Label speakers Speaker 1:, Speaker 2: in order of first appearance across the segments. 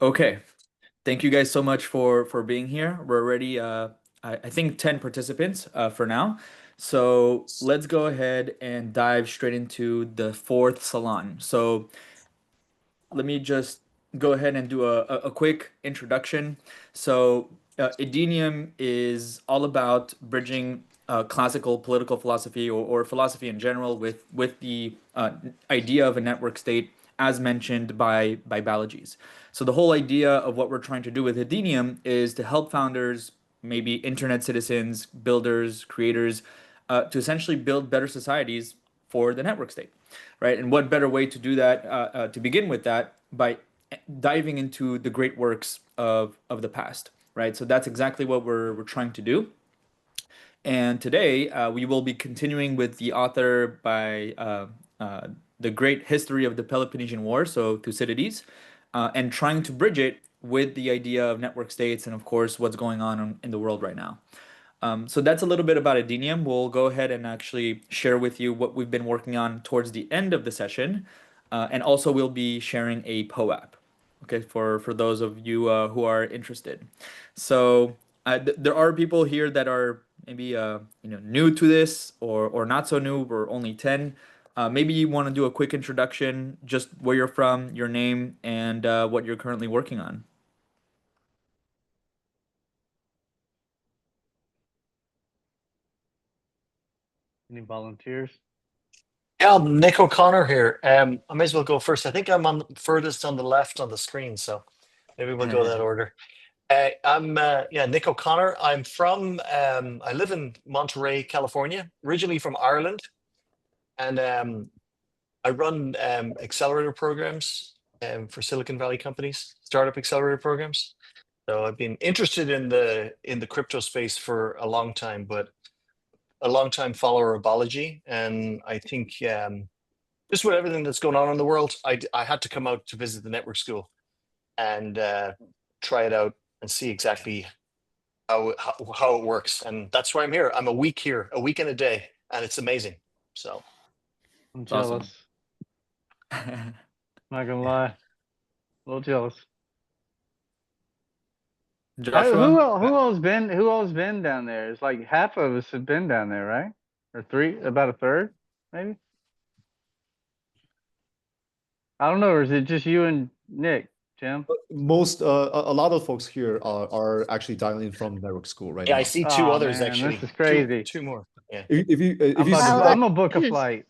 Speaker 1: Okay. Thank you guys so much for being here. We're already I think 10 participants for now. So let's go ahead and dive straight into the fourth salon. So let me just go ahead and do a quick introduction. So, Edeneum is all about bridging classical political philosophy or philosophy in general with the idea of a network state, as mentioned by Balages. So, the whole idea of what we're trying to do with Edeneum is to help founders, maybe internet citizens, builders, creators, to essentially build better societies for the network state, right? And what better way to do that to begin with that by diving into the great works of the past, right? So that's exactly what we're trying to do. And today we will be continuing with the author by the great history of the Peloponnesian War, so Thucydides, and trying to bridge it with the idea of network states and, of course, what's going on in the world right now. So that's a little bit about Edeneum. We'll go ahead and actually share with you what we've been working on towards the end of the session. And also we'll be sharing a POAP, okay, for those of you who are interested. So there are people here that are maybe new to this or not so new. We're only 10. Maybe you want to do a quick introduction, just where you're from, your name, and what you're currently working on.
Speaker 2: Any volunteers?
Speaker 3: Yeah, I'm Nick O'Connor here. I may as well go first. I think I'm on furthest on the left on the screen, so maybe we'll go that order. I'm Nick O'Connor. I live in Monterey, California, originally from Ireland, and I run accelerator programs for Silicon Valley companies, startup accelerator programs. So I've been interested in the crypto space for a long time, but a long time follower of Balaji, and I think just with everything that's going on in the world, I had to come out to visit the network school and try it out and see exactly how it works. And that's why I'm here. I'm a week here, a week and a day, and it's amazing. So
Speaker 2: I'm
Speaker 1: Awesome.
Speaker 2: jealous. Not gonna lie, a little jealous.
Speaker 1: Joshua?
Speaker 2: Who all's been down there? It's like half of us have been down there, right? Or three, about a third, maybe. I don't know. Or is it just you and Nick, Jim?
Speaker 4: A lot of folks here are actually dialing from network school right
Speaker 3: yeah, I
Speaker 4: now.
Speaker 3: see two
Speaker 2: Oh
Speaker 3: others
Speaker 2: man, this
Speaker 3: actually.
Speaker 2: is crazy.
Speaker 3: Two more. Yeah.
Speaker 4: If you
Speaker 2: I'm
Speaker 4: select,
Speaker 2: gonna book a flight.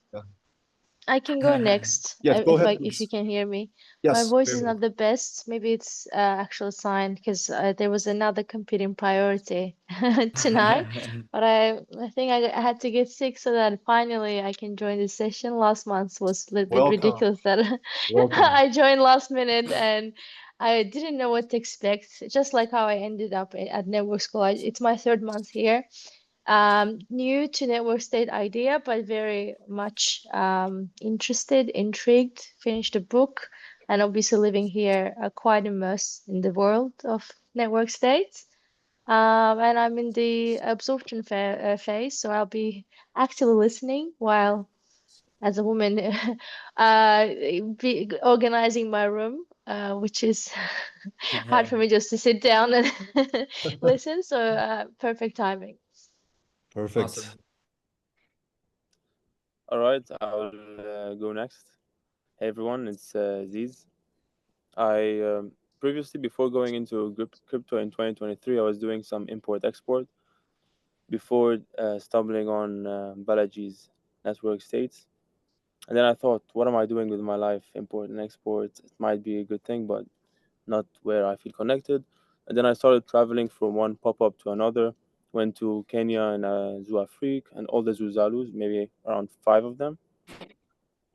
Speaker 5: I can go next
Speaker 4: yes, go ahead,
Speaker 5: if you
Speaker 4: please.
Speaker 5: can hear me. My
Speaker 4: Yes,
Speaker 5: voice
Speaker 4: very
Speaker 5: is
Speaker 4: well.
Speaker 5: not the best. Maybe it's actual sign because there was another competing priority tonight. But I think I had to get sick so that finally I can join the session. Last month was a little bit
Speaker 4: Welcome,
Speaker 5: ridiculous that
Speaker 4: welcome.
Speaker 5: I joined last minute and I didn't know what to expect. Just like how I ended up at network school. It's my third month here, new to network state idea, but very much interested, intrigued, finished a book, and obviously living here, quite immersed in the world of network states. And I'm in the absorption phase, so I'll be actively listening while, as a woman, organizing my room, which is hard for me just to sit down and listen. So, perfect timing.
Speaker 4: Perfect.
Speaker 1: Awesome.
Speaker 6: All right, I'll go next. Hey everyone, it's Ziz. I previously, before going into crypto in 2023, I was doing some import-export before stumbling on Balaji's network states. And then I thought, what am I doing with my life? Import and export, it might be a good thing, but not where I feel connected. And then I started traveling from one pop-up to another, went to Kenya and Zoo Afrique and all the Zoozalus, maybe around 5 of them.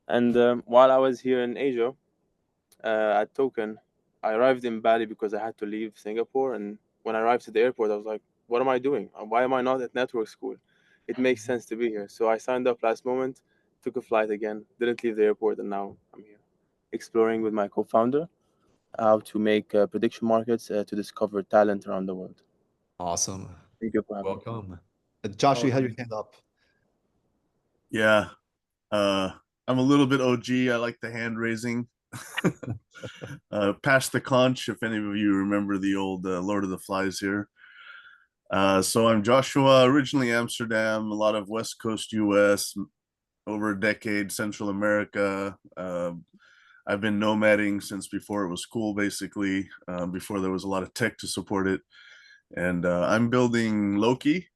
Speaker 6: And while I was here in Asia, at Token, I arrived in Bali because I had to leave Singapore. And when I arrived at the airport, I was like, what am I doing? Why am I not at network school? It makes sense to be here. So I signed up last moment, took a flight again, didn't leave the airport, and now I'm here exploring with my co-founder how to make prediction markets to discover talent around the world.
Speaker 4: Awesome.
Speaker 6: Thank you for having me.
Speaker 4: Welcome. Josh, you had your
Speaker 1: Awesome.
Speaker 4: hand up.
Speaker 7: Yeah. I'm a little bit OG. I like the hand raising. Past the conch, if any of you remember the old Lord of the Flies here. So I'm Joshua, originally Amsterdam, a lot of West Coast US, over a decade, Central America. I've been nomading since before it was cool, basically, before there was a lot of tech to support it. And I'm building Loki,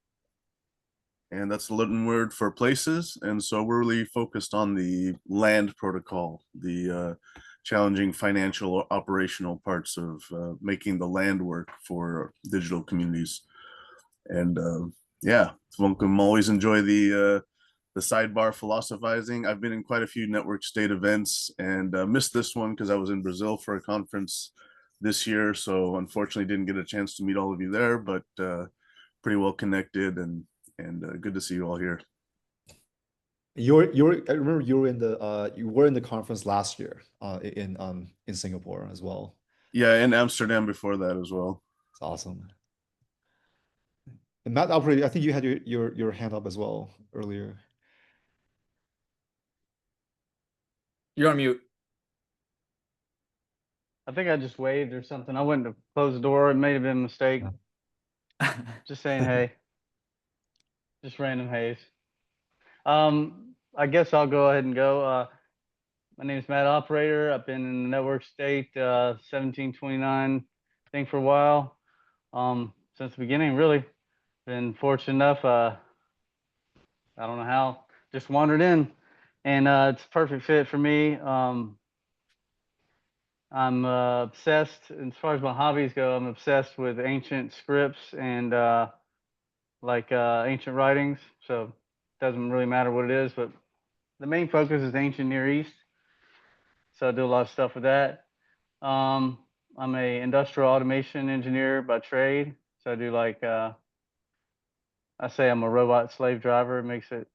Speaker 7: and that's the Latin word for places. And so we're really focused on the land protocol, the challenging financial operational parts of making the land work for digital communities. And yeah, welcome. Always enjoy the sidebar philosophizing. I've been in quite a few network state events and missed this one because I was in Brazil for a conference this year. So unfortunately didn't get a chance to meet all of you there, but pretty well connected and good to see you all here.
Speaker 4: I remember you were in the conference last year in Singapore as well.
Speaker 7: Yeah, in Amsterdam before that as well.
Speaker 4: It's awesome. And Matt Alfred, I think you had your hand up as well earlier.
Speaker 1: You're on mute.
Speaker 2: I think I just waved or something. I went to close the door. It may have been a mistake. Just saying hey. Just random haze. I guess I'll go ahead and go. My name is Matt Operator. I've been in the network state 1729 thing for a while. Since the beginning, really. Been fortunate enough. I don't know how. Just wandered in, and it's a perfect fit for me. I'm obsessed, as far as my hobbies go, I'm obsessed with ancient scripts and ancient writings. So it doesn't really matter what it is, but the main focus is ancient Near East. So I do a lot of stuff with that. I'm a industrial automation engineer by trade. So I do I say I'm a robot slave driver. It makes it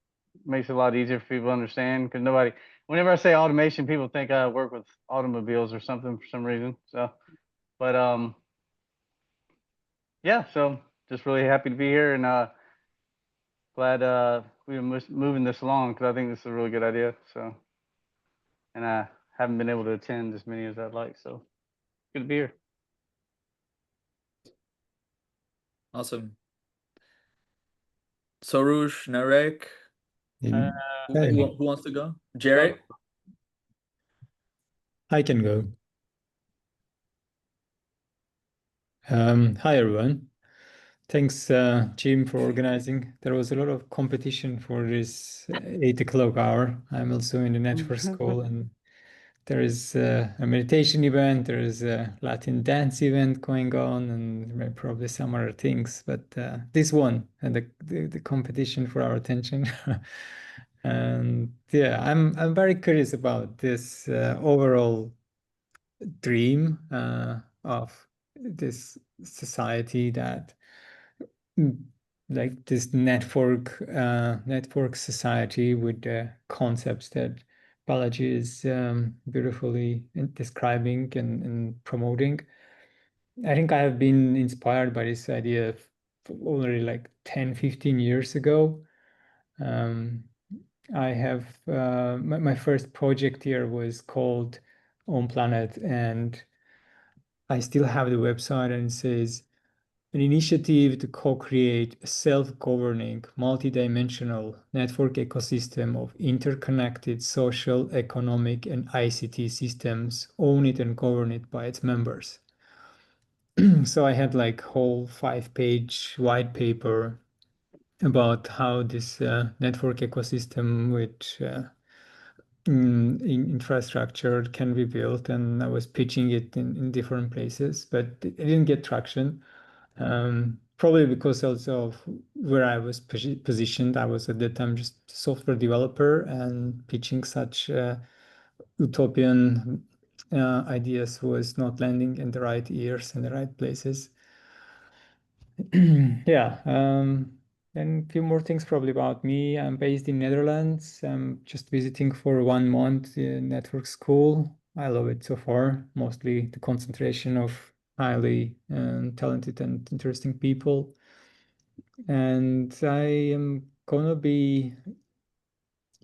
Speaker 2: a lot easier for people to understand because whenever I say automation, people think I work with automobiles or something for some reason. So, but yeah, so just really happy to be here and glad we've been moving this along because I think this is a really good idea. So, and I haven't been able to attend as many as I'd like. So, good to be here.
Speaker 1: Awesome. Soroush, Narek, who wants to go? Jared?
Speaker 8: I can go. Hi, everyone. Thanks, Jim, for organizing. There was a lot of competition for this 8 o'clock hour. I'm also in the network school, and there is a meditation event, there is a Latin dance event going on, and probably some other things. But this one and the competition for our attention. And yeah, I'm very curious about this overall dream of this society that like this network society with the concepts that Balaji is beautifully describing and promoting. I think I have been inspired by this idea already like 10-15 years ago. I have my first project here was called On Planet, and I still have the website, and it says an initiative to co-create a self-governing, multi-dimensional network ecosystem of interconnected social, economic, and ICT systems, own it and govern it by its members. So I had like whole 5-page white paper about how this network ecosystem with infrastructure can be built, and I was pitching it in different places, but it didn't get traction. Probably because also of where I was positioned. I was at that time just a software developer, and pitching such utopian ideas was not landing in the right ears and the right places. Yeah. And a few more things probably about me. I'm based in Netherlands. I'm just visiting for 1 month in network school. I love it so far, mostly the concentration of highly talented and interesting people. And I am gonna be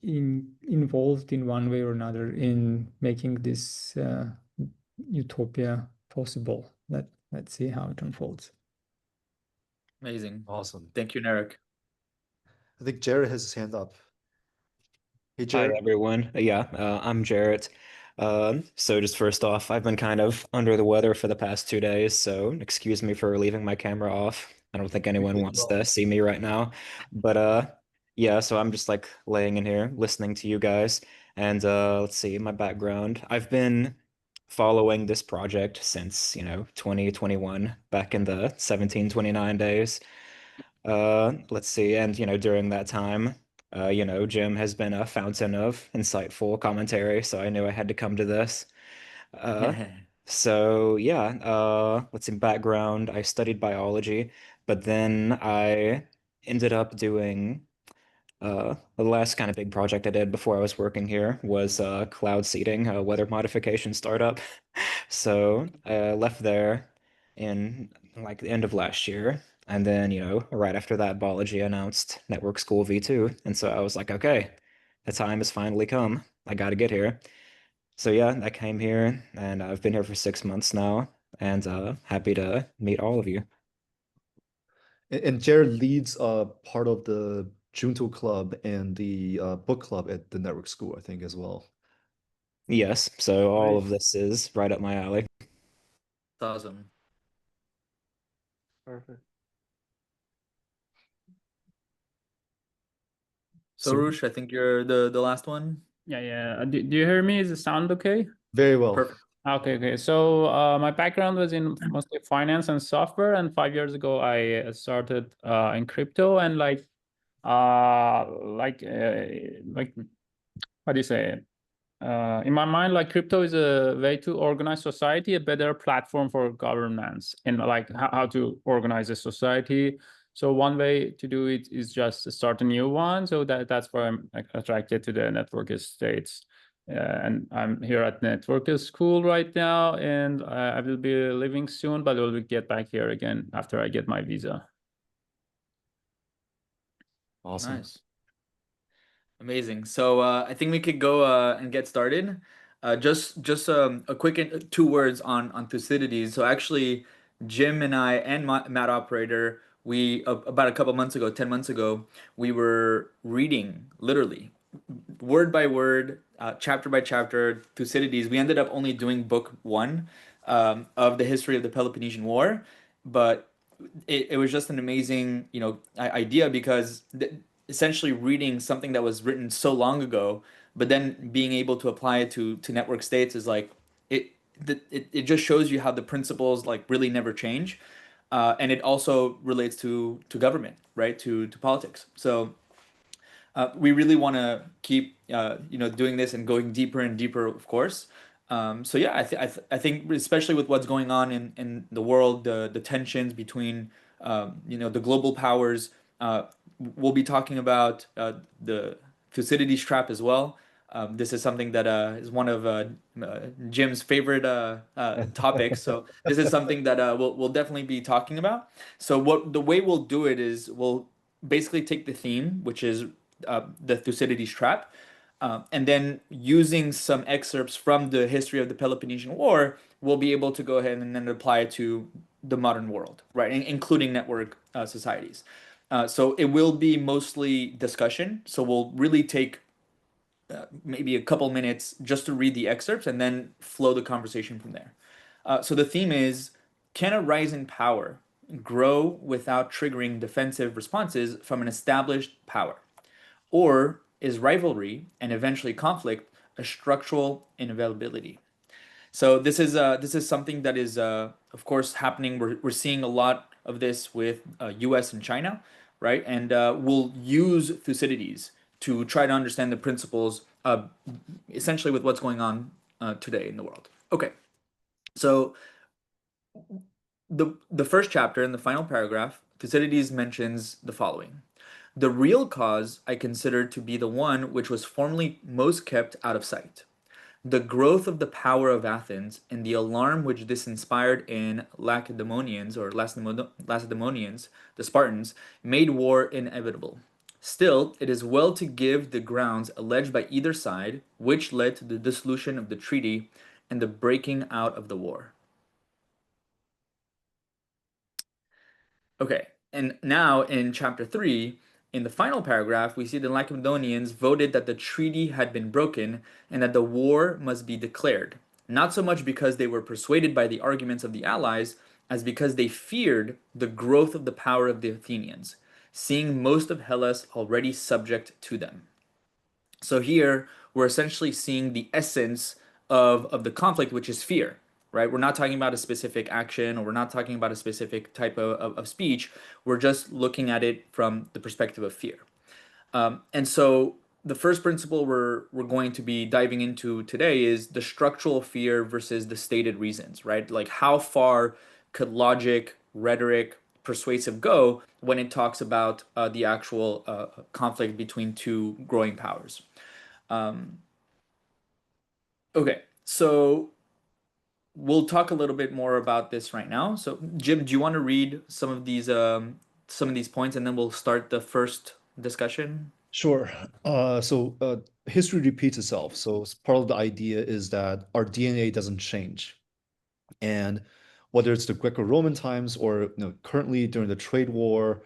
Speaker 8: involved in one way or another in making this utopia possible. Let's see how it unfolds.
Speaker 1: Amazing.
Speaker 4: Awesome.
Speaker 1: Thank you, Narek.
Speaker 4: I think Jared has his hand up. Hey,
Speaker 9: Hi
Speaker 4: Jared.
Speaker 9: everyone. I'm Jarrett. So just first off, I've been kind of under the weather for the past 2 days, so excuse me for leaving my camera off. I don't think anyone
Speaker 4: Appreciate it
Speaker 9: wants
Speaker 4: well.
Speaker 9: to see me right now. But yeah, so I'm just like laying in here listening to you guys. And let's see, my background. I've been following this project since, 2021, back in the 1729 days. Let's see, and during that time, Jim has been a fountain of insightful commentary, so I knew I had to come to this. Uh, so yeah, let's see, background. I studied biology, but then I ended up doing the last kind of big project I did before I was working here was cloud seeding, a weather modification startup. So I left there in like the end of last year. And then, right after that, Biology announced Network School V2. And so I was like, okay, the time has finally come. I got to get here. So yeah, I came here and I've been here for 6 months now and happy to meet all of you.
Speaker 4: And Jared leads part of the Junto Club and the book club at the network school, I think, as well.
Speaker 9: Yes, so all of
Speaker 2: Nice.
Speaker 9: this is right up my alley.
Speaker 1: That's awesome.
Speaker 2: Perfect.
Speaker 1: So, Rush, I think you're the last one.
Speaker 10: Yeah. Do you hear me? Is the sound okay?
Speaker 4: Very well.
Speaker 1: Perfect.
Speaker 10: Okay. So my background was in mostly finance and software, and 5 years ago I started in crypto and like what do you say? In my mind, like crypto is a way to organize society, a better platform for governance, and like how to organize a society. So one way to do it is just to start a new one. So that's why I'm like, attracted to the network states. And I'm here at network school right now, and I will be leaving soon, but I will get back here again after I get my visa.
Speaker 4: Awesome.
Speaker 1: Nice. Amazing. So I think we could go and get started. Just a quick 2 words on Thucydides. So actually, Jim and I and Matt Operator, we about a couple months ago, 10 months ago, we were reading literally word by word, chapter by chapter, Thucydides. We ended up only doing book one of the history of the Peloponnesian War, but it was just an amazing, idea because essentially reading something that was written so long ago, but then being able to apply it to network states is like it just shows you how the principles like really never change, and it also relates to government, right? To politics. So we really want to keep doing this and going deeper and deeper, of course. So yeah, I think especially with what's going on in the world, the tensions between the global powers. We'll be talking about the Thucydides trap as well. This is something that is one of Jim's favorite topics. So this is something that we'll definitely be talking about. So what the way we'll do it is we'll basically take the theme, which is the Thucydides trap, and then using some excerpts from the history of the Peloponnesian War, we'll be able to go ahead and then apply it to the modern world, right, including network societies. So it will be mostly discussion. So we'll really take maybe a couple minutes just to read the excerpts and then flow the conversation from there. So the theme is, can a rise in power grow without triggering defensive responses from an established power? Or is rivalry and eventually conflict a structural inevitability? So this is something that is of course happening. We're seeing a lot of this with U.S. and China, right? And we'll use Thucydides to try to understand the principles essentially with what's going on today in the world. Okay, so the first chapter in the final paragraph, Thucydides mentions the following. The real cause I consider to be the one which was formerly most kept out of sight. The growth of the power of Athens and the alarm which this inspired in Lacedaemonians, the Spartans, made war inevitable. Still, it is well to give the grounds alleged by either side, which led to the dissolution of the treaty and the breaking out of the war. Okay, and now in chapter 3, in the final paragraph, we see the Lacedaemonians voted that the treaty had been broken and that the war must be declared. Not so much because they were persuaded by the arguments of the allies, as because they feared the growth of the power of the Athenians, seeing most of Hellas already subject to them. So here we're essentially seeing the essence of the conflict, which is fear, right? We're not talking about a specific action, or we're not talking about a specific type of speech. We're just looking at it from the perspective of fear. And so the first principle we're going to be diving into today is the structural fear versus the stated reasons, right? Like how far could logic, rhetoric, persuasive go when it talks about the actual conflict between two growing powers. Okay, so we'll talk a little bit more about this right now. So, Jim, do you want to read some of these points, and then we'll start the first discussion?
Speaker 4: Sure. History repeats itself. So part of the idea is that our DNA doesn't change. And whether it's the Greco-Roman times or currently during the trade war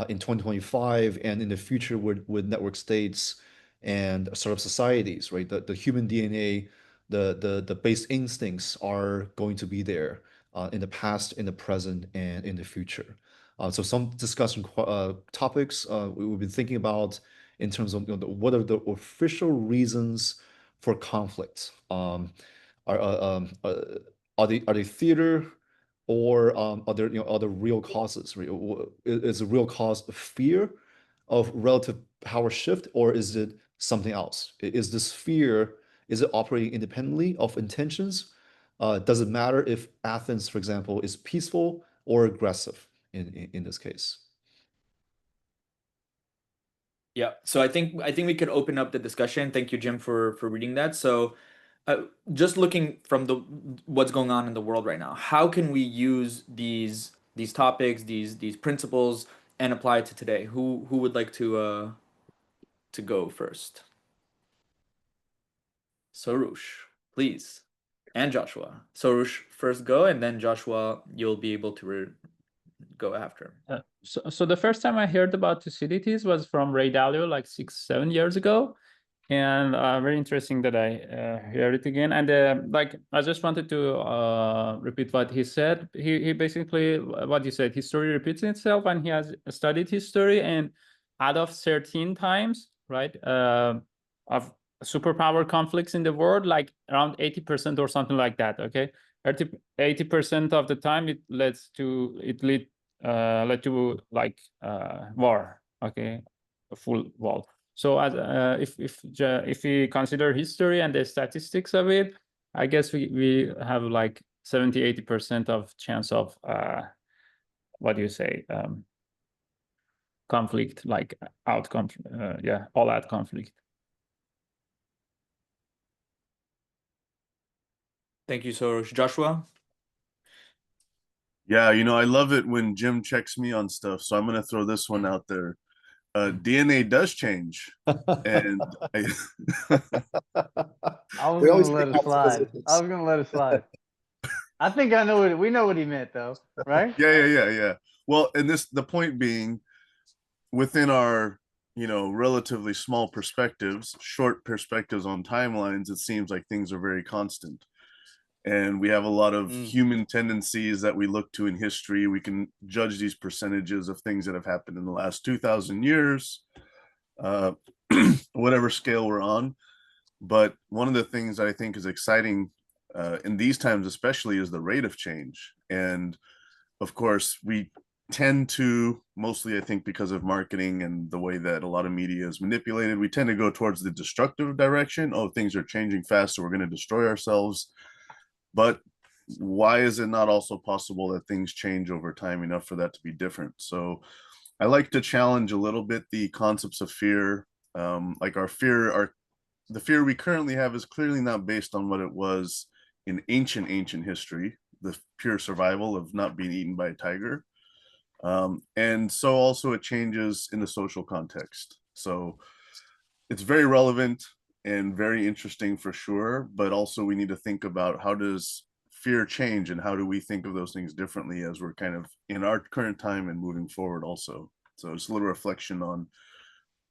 Speaker 4: in 2025 and in the future with network states and startup societies, right? The human DNA, the base instincts are going to be there in the past, in the present, and in the future. So some discussion topics we've been thinking about in terms of what are the official reasons for conflict. Are are they theater, or are there other real causes? Is the real cause of fear of relative power shift, or is it something else? Is this fear, is it operating independently of intentions? Does it matter if Athens, for example, is peaceful or aggressive in this case?
Speaker 1: Yeah, so I think we could open up the discussion. Thank you, Jim, for reading that. So, just looking from the what's going on in the world right now, how can we use these topics, these principles, and apply it to today? Who would like to go first? Sorush, please, and Joshua. Sorush first go, and then Joshua, you'll be able to go after.
Speaker 10: So the first time I heard about Thucydides was from Ray Dalio, like 6-7 years ago, and very interesting that I heard it again. And like I just wanted to repeat what he said. He basically what he said. History repeats itself, and he has studied history, and out of 13 times, right, of superpower conflicts in the world, like around 80% or something like that. Okay, 80% of the time it led to like war. Okay, a full war. So as if we consider history and the statistics of it, I guess we have like 70-80% of chance of what do you say, conflict, like outcome, yeah, all out conflict.
Speaker 1: Thank you, Sorush. Joshua?
Speaker 7: Yeah, I love it when Jim checks me on stuff, so I'm going to throw this one out there. DNA does change, and
Speaker 2: I was going to let it slide. I was going to let it slide. I think I know we know what he meant, though, right?
Speaker 7: Yeah. Well, and the point being, within our relatively small perspectives, short perspectives on timelines, it seems like things are very constant. And we have a lot of human tendencies that we look to in history. We can judge these percentages of things that have happened in the last 2,000 years, whatever scale we're on. But one of the things I think is exciting in these times especially is the rate of change. And of course, we tend to, mostly I think because of marketing and the way that a lot of media is manipulated, we tend to go towards the destructive direction. Oh, things are changing fast, so we're going to destroy ourselves. But why is it not also possible that things change over time enough for that to be different? So I like to challenge a little bit the concepts of fear. Like the fear we currently have is clearly not based on what it was in ancient history, the pure survival of not being eaten by a tiger. And so also it changes in the social context. So it's very relevant and very interesting for sure, but also we need to think about how does fear change and how do we think of those things differently as we're kind of in our current time and moving forward also. So it's a little reflection on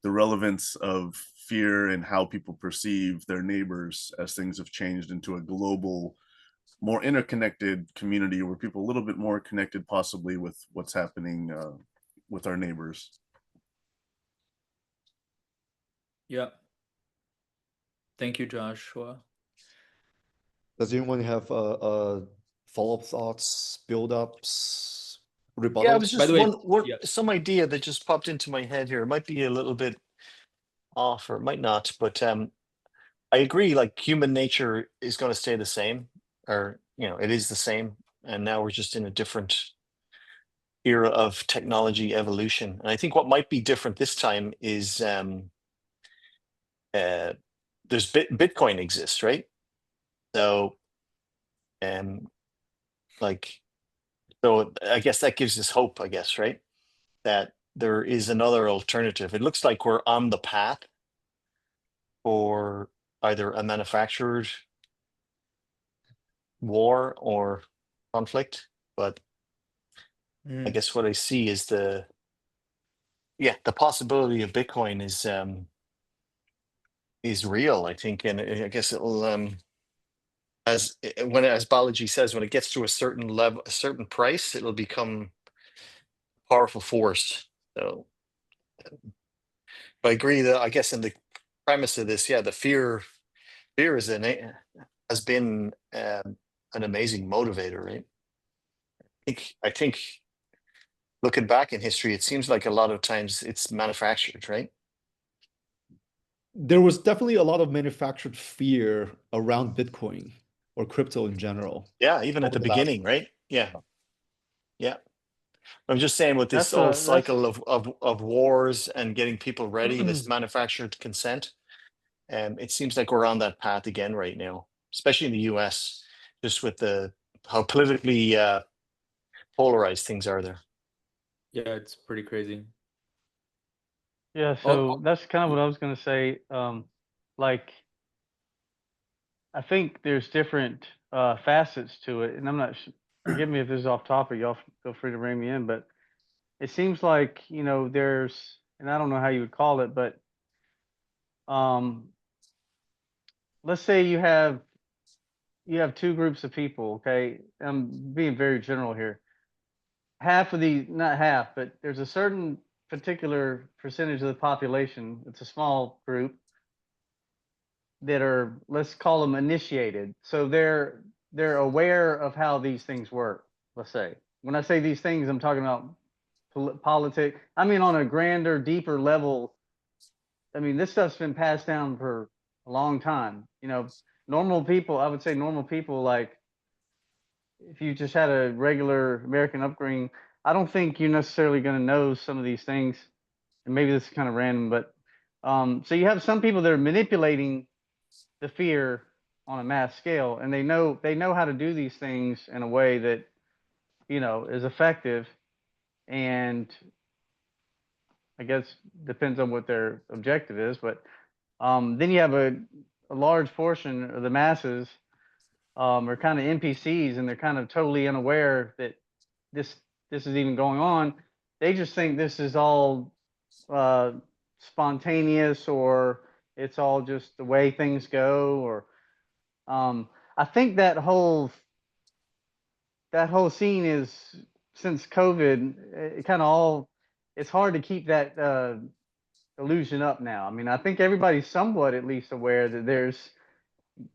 Speaker 7: the relevance of fear and how people perceive their neighbors as things have changed into a global, more interconnected community where people are a little bit more connected possibly with what's happening with our neighbors.
Speaker 1: Yeah. Thank you, Joshua.
Speaker 4: Does anyone have follow-up thoughts, build-ups, rebuttals?
Speaker 3: Yeah, it was
Speaker 1: By
Speaker 3: just
Speaker 1: the way,
Speaker 3: one
Speaker 1: yeah.
Speaker 3: some idea that just popped into my head here. It might be a little bit off, or it might not, but I agree. Like human nature is going to stay the same, or it is the same, and now we're just in a different era of technology evolution. And I think what might be different this time is there's Bitcoin exists, right? So, like, so I guess that gives us hope, I guess, right? That there is another alternative. It looks like we're on the path for either a manufactured war or conflict, but I guess what I see is the possibility of Bitcoin is real, I think, and I guess it'll as Balaji says, when it gets to a certain level, a certain price, it'll become a powerful force. So I agree that I guess in the premise of this, the fear has been an amazing motivator, right? I think looking back in history, it seems like a lot of times it's manufactured, right?
Speaker 4: There was definitely a lot of manufactured fear around Bitcoin or crypto in general.
Speaker 3: Yeah, even at
Speaker 4: over
Speaker 3: the
Speaker 4: the last.
Speaker 3: beginning, right? Yeah. I'm just saying with this
Speaker 2: That's
Speaker 3: whole
Speaker 2: a that's
Speaker 3: cycle of wars and getting people ready, this manufactured consent, it seems like we're on that path again right now, especially in the US, just with how politically polarized things are there.
Speaker 1: Yeah, it's pretty crazy.
Speaker 2: yeah.
Speaker 1: Oh,
Speaker 2: So that's kind of what I was gonna say. Like I think there's different facets to it, and I'm not. Forgive me if this is off topic. Y'all feel free to bring me in, but it seems like there's, and I don't know how you would call it, but um, let's say you have two groups of people. Okay, I'm being very general here. Half of the, not half, but there's a certain particular percentage of the population. It's a small group that are, let's call them initiated. So they're aware of how these things work. Let's say, when I say these things, I'm talking about politics. I mean, on a grander, deeper level. I mean, this stuff's been passed down for a long time. Normal people, I would say normal people, like if you just had a regular American upbringing, I don't think you're necessarily going to know some of these things. And maybe this is kind of random, but so you have some people that are manipulating the fear on a mass scale, and they know how to do these things in a way that is effective, and I guess depends on what their objective is. But then you have a large portion of the masses are kind of NPCs, and they're kind of totally unaware that this is even going on. They just think this is all spontaneous, or it's all just the way things go. Or I think that whole scene is, since COVID, it kind of all, it's hard to keep that illusion up now. I mean, I think everybody's somewhat at least aware that there's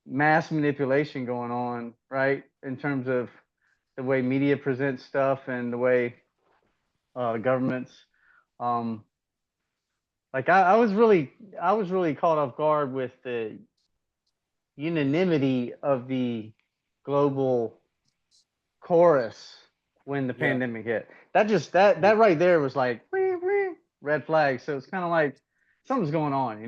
Speaker 2: mass manipulation going on, right? In terms of the way media presents stuff and the way governments. Like I was really caught off guard with the unanimity of the global chorus when the
Speaker 1: yeah.
Speaker 2: pandemic hit. That just that right there was like red flag. So it's kind of like something's going on,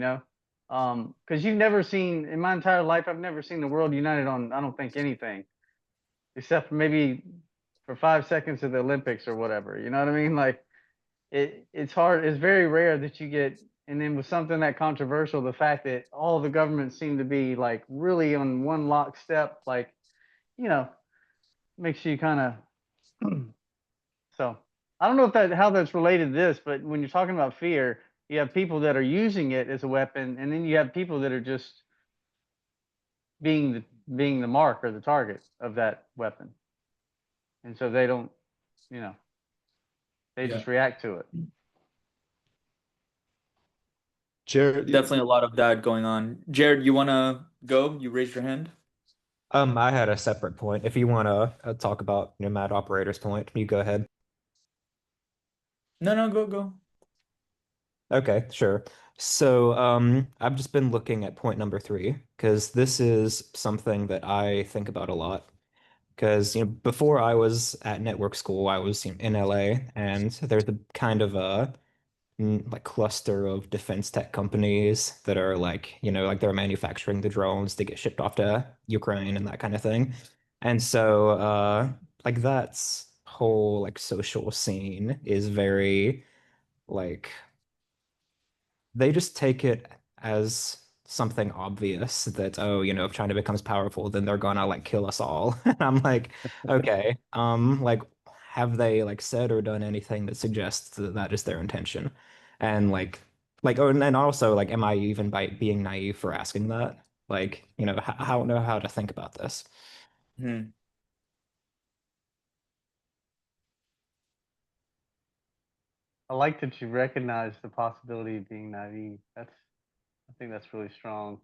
Speaker 2: because you've never seen, in my entire life, I've never seen the world united on, I don't think, anything except for maybe for 5 seconds of the Olympics or whatever. You know what I mean? Like it's hard. It's very rare that you get And then with something that controversial, the fact that all the governments seem to be like really on one lockstep, like, makes you kind of, so I don't know if how that's related to this, but when you're talking about fear, you have people that are using it as a weapon, and then you have people that are just being the mark or the target of that weapon. And so they don't, they just react to it.
Speaker 4: Jared,
Speaker 1: Definitely a lot of that going on. Jared, you want to go? You raised your hand.
Speaker 9: I had a separate point. If you want to talk about Nomad Operator's point, you go ahead.
Speaker 1: No, no, go.
Speaker 9: Okay, sure. So, I've just been looking at point number 3 because this is something that I think about a lot. Because, before I was at network school, I was in LA, and there's a kind of a like cluster of defense tech companies that are like, like they're manufacturing the drones to get shipped off to Ukraine and that kind of thing. And so, like that's whole like social scene is very like they just take it as something obvious that, oh, if China becomes powerful, then they're gonna like kill us all. And I'm like, okay, like have they like said or done anything that suggests that that is their intention? And oh, and also like, am I even by being naive for asking that? Like, how know how to think about this?
Speaker 1: Hmm.
Speaker 2: I like that you recognize the possibility of being naive. I think that's really strong.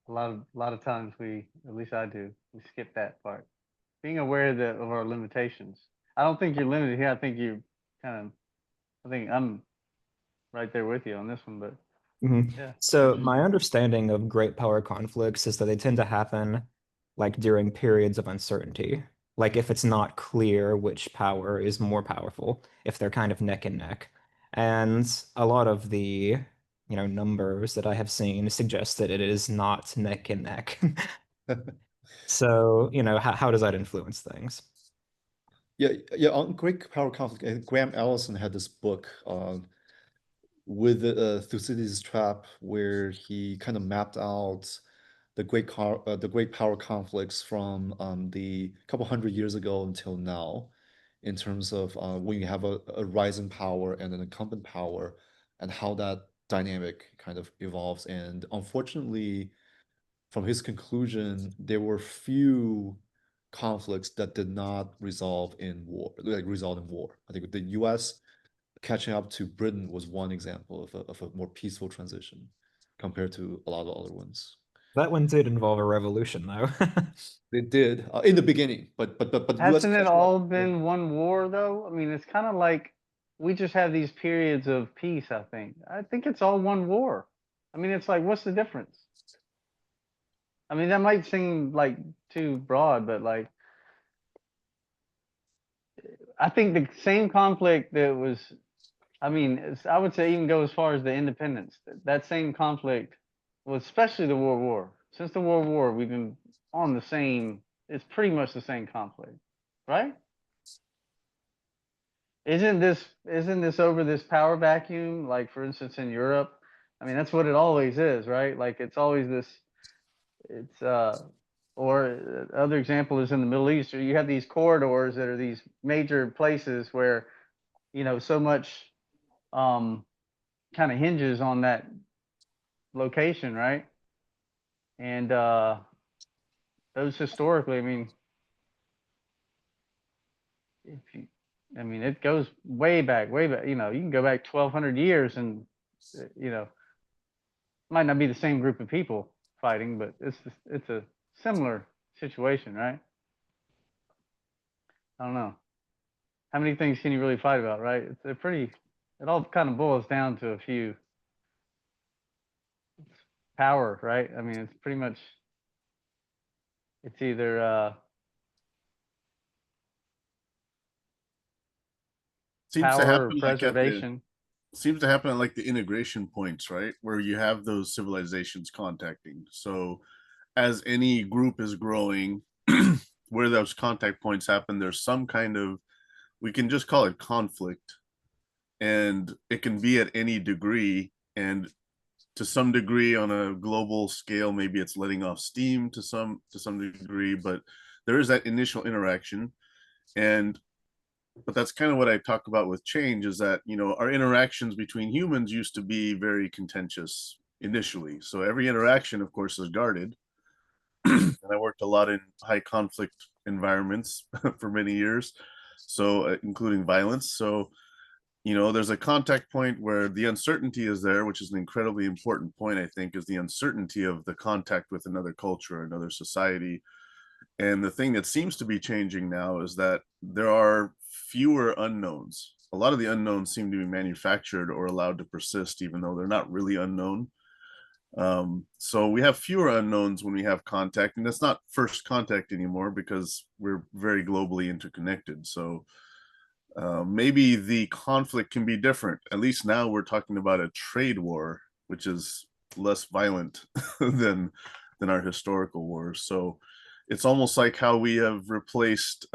Speaker 2: A lot of times at least I do, we skip that part. Being aware of our limitations. I don't think you're limited here. I think I think I'm right there with you on this one, but yeah.
Speaker 9: So my understanding of great power conflicts is that they tend to happen like during periods of uncertainty. Like if it's not clear which power is more powerful, if they're kind of neck and neck. And a lot of the, numbers that I have seen suggest that it is not neck and neck. So, how does that influence things?
Speaker 4: yeah. On Greek power conflict, and Graham Allison had this book with Thucydides' trap, where he kind of mapped out the great power conflicts from the couple hundred years ago until now, in terms of when you have a rising power and an incumbent power, and how that dynamic kind of evolves. And unfortunately, from his conclusion, there were few conflicts that did not resolve in war, like result in war. I think the U.S. catching up to Britain was one example of a more peaceful transition compared to a lot of other ones.
Speaker 9: That one did involve a revolution, though.
Speaker 4: They did in the beginning, but U.S.
Speaker 2: Hasn't it
Speaker 4: catching
Speaker 2: all
Speaker 4: up.
Speaker 2: been one war though? I mean, it's kind of like we just have these periods of peace, I think. I think it's all one war. I mean, it's like, what's the difference? I mean, that might seem like too broad, but like, I think the same conflict that was, I mean, I would say even go as far as the independence. That same conflict was, especially the World War. Since the World War, we've been on the same, it's pretty much the same conflict, right? Isn't this over this power vacuum? Like for instance, in Europe, I mean, that's what it always is, right? Like it's always this, it's or other example is in the Middle East, or you have these corridors that are these major places where, so much kind of hinges on that location, right? And those historically, I mean, if you, I mean, it goes way back, way back. You can go back 1,200 years, and might not be the same group of people fighting, but it's a similar situation, right? I don't know. How many things can you really fight about, right? It all kind of boils down to a few. Power, right? I mean, it's pretty much, it's either
Speaker 7: Seems to
Speaker 2: power or
Speaker 7: happen like
Speaker 2: preservation.
Speaker 7: seems to happen at like the integration points, right? Where you have those civilizations contacting. So as any group is growing, where those contact points happen, there's some kind of, we can just call it conflict. and it can be at any degree. And to some degree, on a global scale, maybe it's letting off steam to some degree, but there is that initial interaction. And but that's kind of what I talk about with change, is that, you know, our interactions between humans used to be very contentious initially. So every interaction, of course, is guarded. And I worked a lot in high conflict environments for many years, so including violence. So, you know, there's a contact point where the uncertainty is there, which is an incredibly important point, I think, is the uncertainty of the contact with another culture, another society. And the thing that seems to be changing now is that there are fewer unknowns. A lot of the unknowns seem to be manufactured or allowed to persist, even though they're not really unknown. So we have fewer unknowns when we have contact, and it's not first contact anymore because we're very globally interconnected. So maybe the conflict can be different. At least now we're talking about a trade war, which is less violent than our historical wars. So it's almost like how we have replaced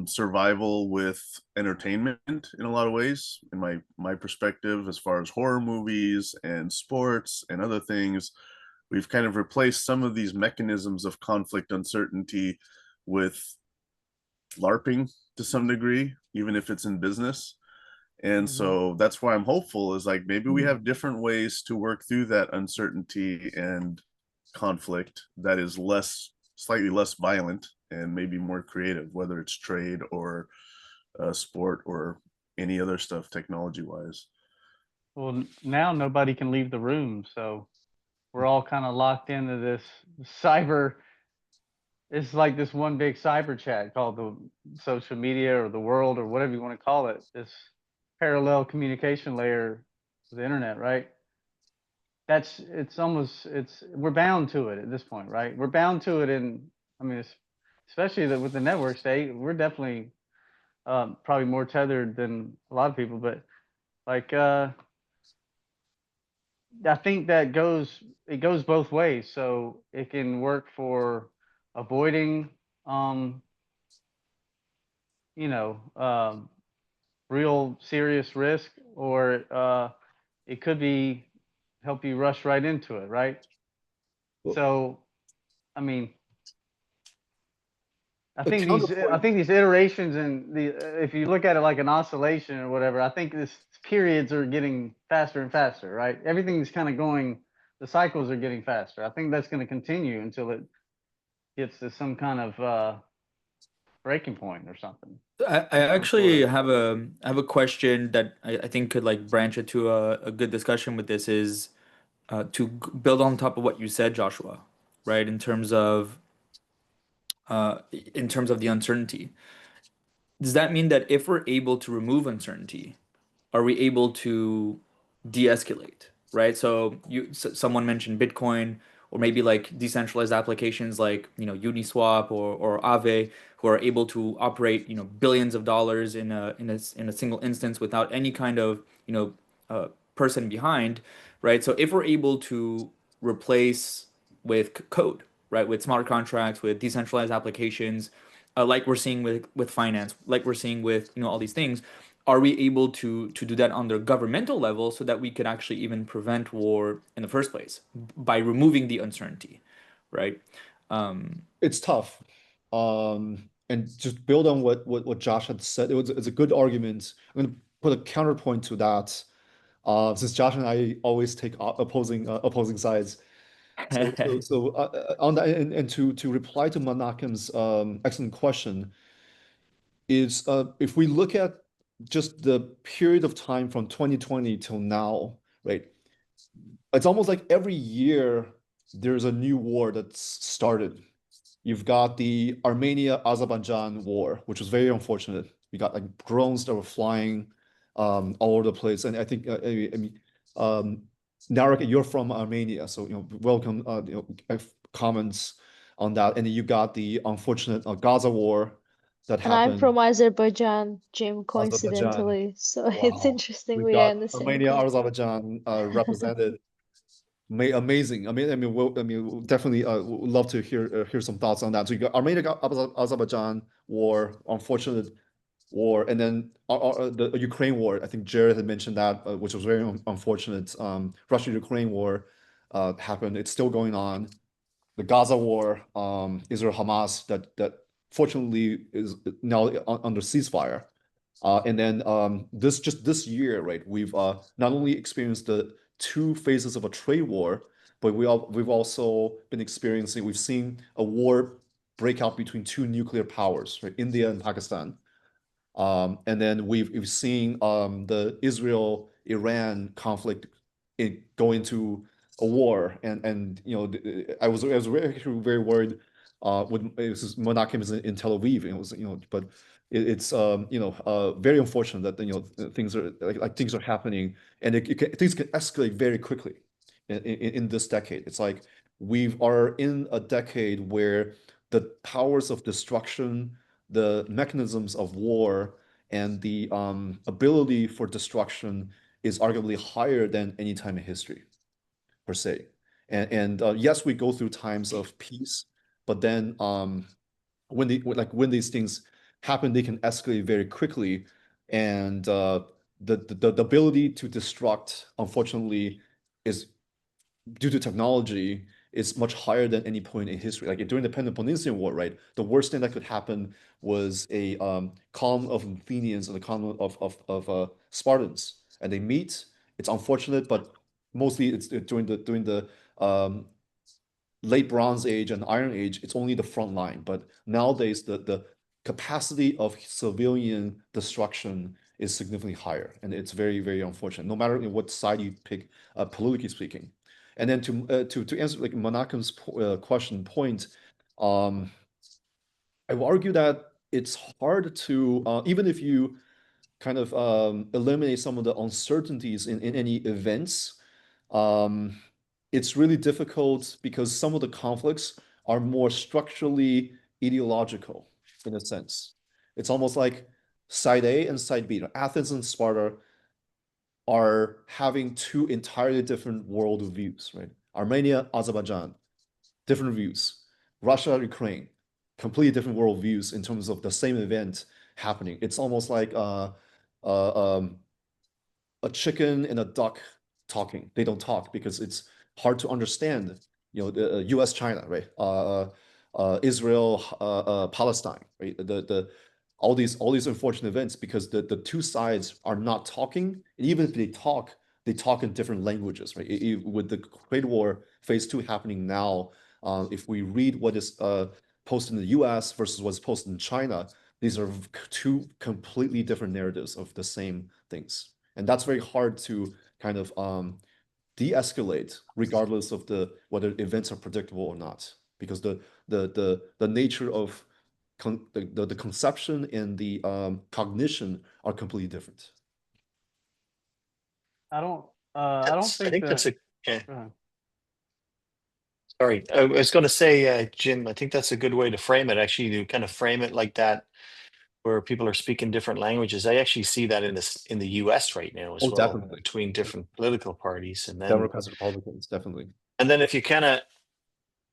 Speaker 7: survival with entertainment in a lot of ways, in my perspective, as far as horror movies and sports and other things. We've kind of replaced some of these mechanisms of conflict uncertainty with LARPing to some degree, even if it's in business. And so that's why I'm hopeful, is like maybe we have different ways to work through that uncertainty and conflict that is slightly less violent and maybe more creative, whether it's trade or sport or any other stuff technology wise.
Speaker 2: Well, now nobody can leave the room, so we're all kind of locked into this cyber. It's like this one big cyber chat called the social media or the world or whatever you want to call it. This parallel communication layer of the internet, right? We're bound to it at this point, right? We're bound to it I mean, especially with the network state, we're definitely probably more tethered than a lot of people, but like, I think that it goes both ways. So it can work for avoiding, you know, real serious risk, or it could be help you rush right into it, right? So, I mean, I think these iterations and if you look at it like an oscillation or whatever, I think these periods are getting faster and faster, right? Everything's kind of the cycles are getting faster. I think that's going to continue until it gets to some kind of breaking point or something.
Speaker 1: I actually have a question that I think could like branch into a good discussion with this, is build on top of what you said, Joshua, right? In terms of the uncertainty. Does that mean that if we're able to remove uncertainty, are we able to de-escalate, right? So someone mentioned Bitcoin, or maybe like decentralized applications like, you know, Uniswap or Aave, who are able to operate, you know, billions of dollars in a single instance without any kind of, you know, person behind, right? So if we're able to replace with code, right, with smart contracts, with decentralized applications, like we're seeing with finance, like we're seeing with, you know, all these things, are we able to do that on the governmental level so that we could actually even prevent war in the first place by removing the uncertainty, right?
Speaker 4: It's tough. And just build on what Josh had said. It's a good argument. I'm going to put a counterpoint to that. Since Josh and I always take opposing sides. On that, and to reply to Menachem's excellent question, is if we look at just the period of time from 2020 till now, right? It's almost like every year there's a new war that's started. You've got the Armenia-Azerbaijan war, which was very unfortunate. We got like drones that were flying all over the place, and I think I mean, Narek, you're from Armenia, so you know, welcome. You know, comments on that, and then you got the unfortunate Gaza war that
Speaker 5: And I'm
Speaker 4: happened.
Speaker 5: from Azerbaijan, Jim,
Speaker 4: Azerbaijan.
Speaker 5: coincidentally. So it's
Speaker 4: Wow.
Speaker 5: interesting
Speaker 4: We've
Speaker 5: we are
Speaker 4: got
Speaker 5: in the same
Speaker 4: Armenia,
Speaker 5: group.
Speaker 4: Azerbaijan represented. Amazing. We'll definitely would love to hear some thoughts on that. So you got Armenia, Azerbaijan war, unfortunate war, and then the Ukraine war. I think Jared had mentioned that, which was very unfortunate. Russia-Ukraine war happened. It's still going on. The Gaza war, Israel-Hamas, that fortunately is now under ceasefire. And then this year, right, we've not only experienced the two phases of a trade war, but we've also been experiencing, we've seen a war break out between two nuclear powers, right, India and Pakistan. And then we've seen the Israel-Iran conflict go into a war, and you know, I was very worried when it was Menachem is in Tel Aviv, and it was, you know, but it's you know, very unfortunate that, you know, things are things are happening, and things can escalate very quickly in this decade. It's like we are in a decade where the powers of destruction, the mechanisms of war, and the ability for destruction is arguably higher than any time in history, per se. And yes, we go through times of peace, but then when these things happen, they can escalate very quickly, and the ability to destruct, unfortunately, is due to technology is much higher than any point in history. Like during the Peloponnesian War, right? The worst thing that could happen was a column of Athenians and a column of Spartans, and they meet. It's unfortunate, but mostly it's during the late Bronze Age and Iron Age. It's only the front line, but nowadays the capacity of civilian destruction is significantly higher, and it's very unfortunate. No matter what side you pick, politically speaking. And then to answer like Menachem's question point, I will argue that it's hard to even if you kind of eliminate some of the uncertainties in any events, um, it's really difficult because some of the conflicts are more structurally ideological in a sense. It's almost like side A and side B. Athens and Sparta are having two entirely different world views, right? Armenia, Azerbaijan, different views. Russia, Ukraine, completely different world views in terms of the same event happening. It's almost like a chicken and a duck talking. They don't talk because it's hard to understand. You know, the U.S. China, right? Israel, Palestine, right? The all these unfortunate events because the two sides are not talking. And even if they talk in different languages, right? With the trade war phase 2 happening now, if we read what is posted in the U.S. versus what's posted in China, these are two completely different narratives of the same things. And that's very hard to kind of de-escalate regardless of whether events are predictable or not, because the nature of the conception and the cognition are completely different.
Speaker 2: I don't
Speaker 3: I
Speaker 2: think
Speaker 3: think
Speaker 2: that.
Speaker 3: that's a yeah.
Speaker 2: Go ahead.
Speaker 3: Sorry, I was going to say, Jim, I think that's a good way to frame it. Actually, to kind of frame it like that, where people are speaking different languages. I actually see that in the U.S. right now as
Speaker 4: Oh,
Speaker 3: well,
Speaker 4: definitely.
Speaker 3: between different political parties, and
Speaker 4: Democrats and Republicans, definitely.
Speaker 3: then if you kind of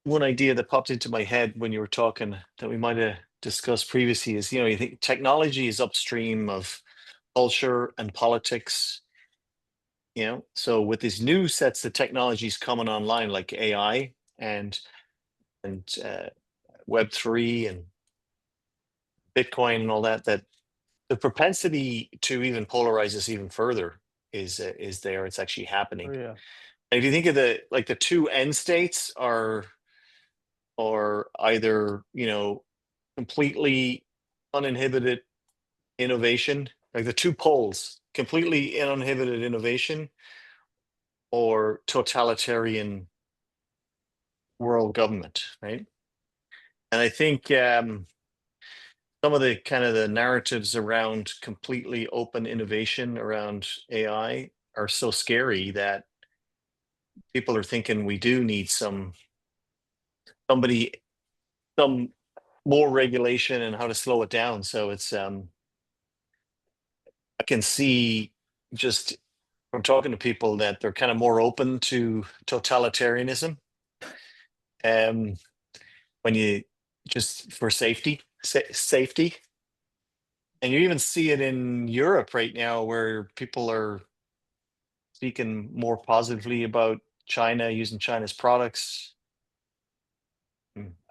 Speaker 3: one idea that popped into my head when you were talking that we might have discussed previously is, you know, you think technology is upstream of culture and politics. You know, so with these new sets of technologies coming online, like AI and Web3 and Bitcoin and all that, that the propensity to even polarize this even further is there. It's actually
Speaker 2: Oh
Speaker 3: happening.
Speaker 2: yeah.
Speaker 3: And if you think of the two end states are either, you know, completely uninhibited innovation, like the two poles, completely uninhibited innovation, or totalitarian world government, right? And I think some of the kind of the narratives around completely open innovation around AI are so scary that people are thinking we do need some more regulation and how to slow it down. So it's I can see just from talking to people that they're kind of more open to totalitarianism. When you just for safety, And you even see it in Europe right now, where people are speaking more positively about China, using China's products.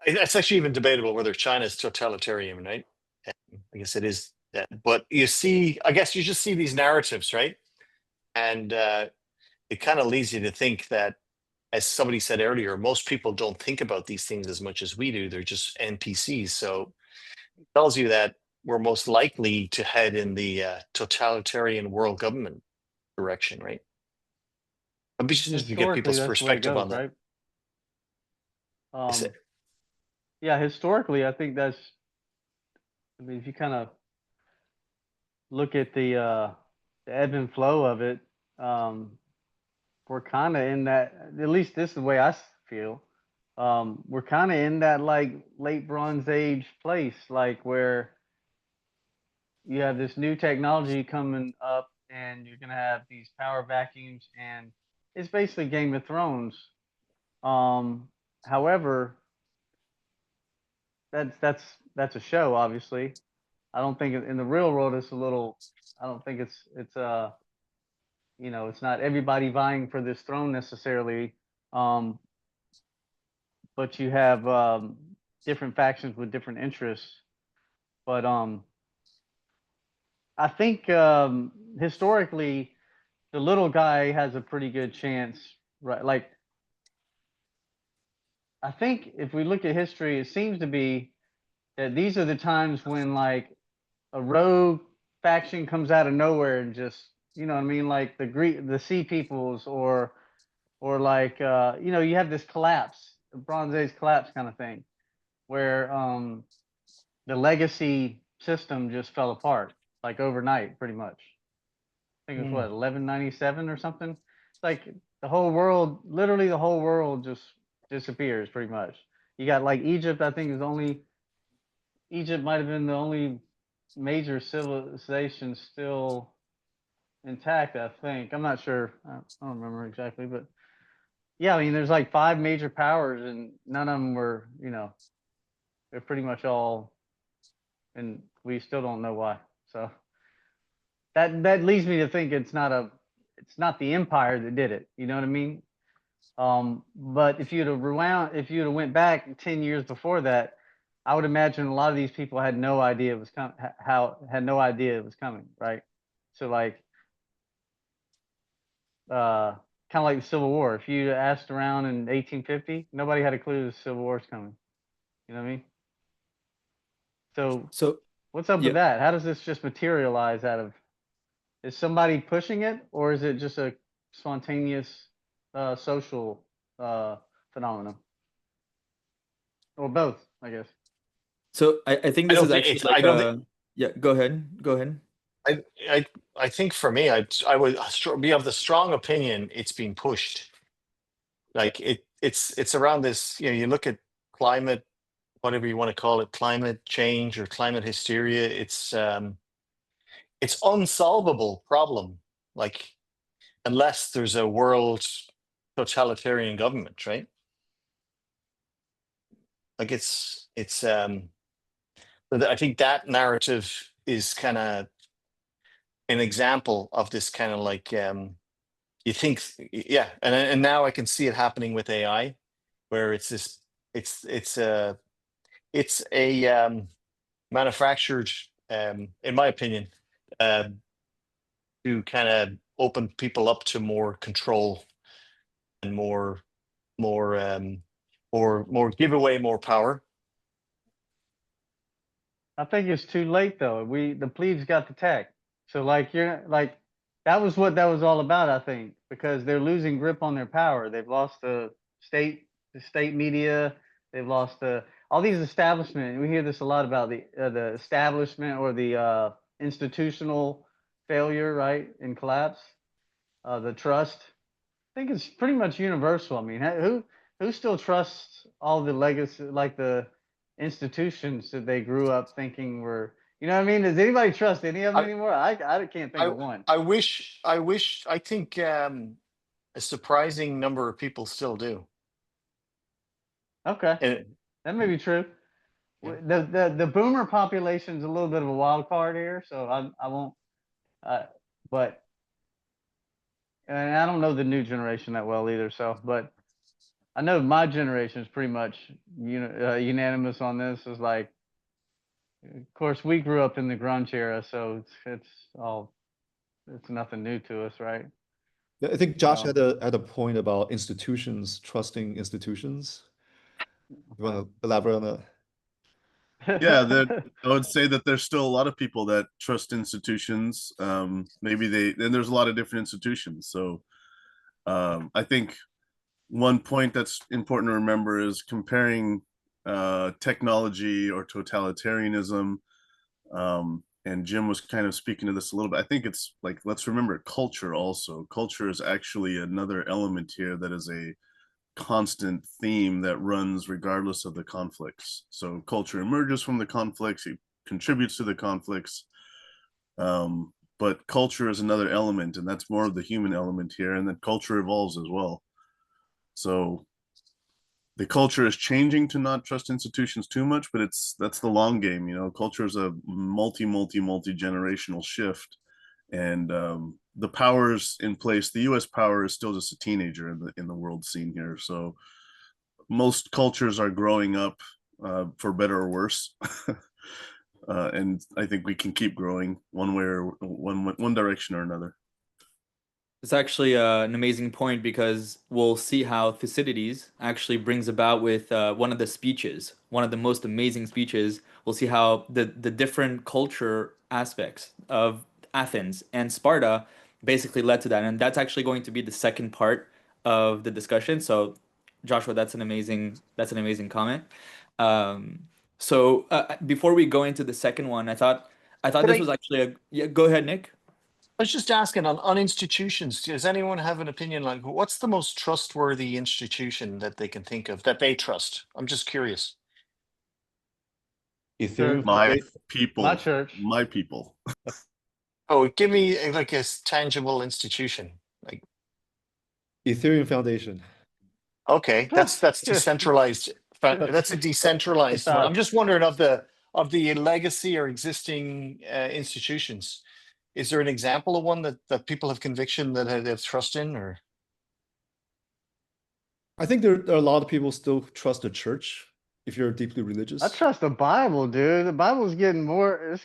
Speaker 3: It's actually even debatable whether China is totalitarian, right? I guess it is. But you see, I guess you just see these narratives, right? And it kind of leads you to think that, as somebody said earlier, most people don't think about these things as much as we do. They're just NPCs. So it tells you that we're most likely to head in the totalitarian world government direction, right? I'd be interested to get
Speaker 2: Historically,
Speaker 3: people's
Speaker 2: that's the way it
Speaker 3: perspective
Speaker 2: goes,
Speaker 3: on that.
Speaker 2: right? Yeah, historically, I think that's. I mean, if you kind of look at the ebb and flow of it, we're kind of in that. At least this is the way I feel. We're kind of in that like late Bronze Age place, like where you have this new technology coming up, and you're gonna have these power vacuums, and it's basically Game of Thrones. However, that's a show, obviously. I don't think in the real world it's a little. I don't think it's it's not everybody vying for this throne necessarily. Um, but you have different factions with different interests. But I think historically, the little guy has a pretty good chance, right? Like, I think if we look at history, it seems to be that these are the times when like a rogue faction comes out of nowhere and just, you know what I mean, like the Sea Peoples, or like you have this collapse, the Bronze Age collapse kind of thing, where the legacy system just fell apart like overnight, pretty much. I think it was what, 1197 or something. It's like the whole world, literally the whole world, just disappears pretty much. You got like Egypt. I think Egypt might have been the only major civilization still intact. I think, I'm not sure. I don't remember exactly, but yeah, I mean, there's like 5 major powers, and none of them were, they're pretty much all, and we still don't know why. So that leads me to think it's not the empire that did it. You know what I mean? But if you'd have went back 10 years before that, I would imagine a lot of these people had no idea it was had no idea it was coming, right? So like, kind of like the Civil War. If you asked around in 1850, nobody had a clue the Civil War is coming. You know what I mean? So what's up
Speaker 1: yeah.
Speaker 2: with that? How does this just materialize out of? Is somebody pushing it, or is it just a spontaneous social phenomenon, or both? I guess.
Speaker 1: So I think
Speaker 3: I
Speaker 1: this
Speaker 3: don't
Speaker 1: is
Speaker 3: think
Speaker 1: actually
Speaker 3: it's.
Speaker 1: like
Speaker 3: I don't think.
Speaker 1: yeah, go ahead. Go ahead.
Speaker 3: I think for me, I would be of the strong opinion it's being pushed. Like it's around this. You look at climate, whatever you want to call it, climate change or climate hysteria. It's unsolvable problem. Like, unless there's a world totalitarian government, right? Like I think that narrative is kind of an example of this kind of like you think, yeah, and now I can see it happening with AI, where it's this, it's a manufactured, in my opinion, to kind of open people up to more control and more give away more power.
Speaker 2: I think it's too late though. The plebes got the tech, so like you're like that was what that was all about. I think because they're losing grip on their power. They've lost the state media. They've lost all these establishment. We hear this a lot about the establishment or the institutional failure, right, and collapse. The trust. I think it's pretty much universal. I mean, who still trusts all the legacy, like the institutions that they grew up thinking were, you know what I mean? Does anybody trust any of them
Speaker 3: I
Speaker 2: anymore? I can't think of one.
Speaker 3: I think a surprising number of people still do.
Speaker 2: Okay,
Speaker 3: And
Speaker 2: that may be true. The boomer population is a little bit of a wild card here, so I won't. But and I don't know the new generation that well either. So, but I know my generation is pretty much unanimous on this. Is like, of course, we grew up in the grunge era, so it's nothing new to us, right?
Speaker 4: Yeah, I think Josh had a point about institutions, trusting institutions. You want to elaborate on that?
Speaker 7: Yeah, I would say that there's still a lot of people that trust institutions. Maybe and there's a lot of different institutions. So I think one point that's important to remember is comparing technology or totalitarianism. And Jim was kind of speaking to this a little bit. I think it's like, let's remember culture also. Culture is actually another element here that is a constant theme that runs regardless of the conflicts. So culture emerges from the conflicts, it contributes to the conflicts. But culture is another element, and that's more of the human element here, and then culture evolves as well. So the culture is changing to not trust institutions too much, but that's the long game. Culture is a multi-generational shift, and the powers in place. The U.S. power is still just a teenager in the world scene here. So most cultures are growing up, for better or worse, and I think we can keep growing one way or one direction or another.
Speaker 1: It's actually an amazing point because we'll see how Thucydides actually brings about with one of the speeches, one of the most amazing speeches. We'll see how the different culture aspects of Athens and Sparta basically led to that. And that's actually going to be the second part of the discussion. So Joshua, that's an amazing comment. So before we go into the second one, I thought this was actually yeah, go ahead, Nick.
Speaker 3: I was just asking on institutions, does anyone have an opinion? Like, what's the most trustworthy institution that they can think of that they trust? I'm just curious.
Speaker 4: Ethereum.
Speaker 7: My people.
Speaker 2: My church.
Speaker 7: My people.
Speaker 3: Oh, give me like a tangible institution. Like
Speaker 4: Ethereum Foundation.
Speaker 3: Okay, that's decentralized. That's a decentralized one. I'm just wondering of the legacy or existing institutions. Is there an example of one that people have conviction that they have trust in, or?
Speaker 4: I think there are a lot of people still trust the church if you're deeply religious.
Speaker 2: I trust the Bible, dude. The Bible's getting more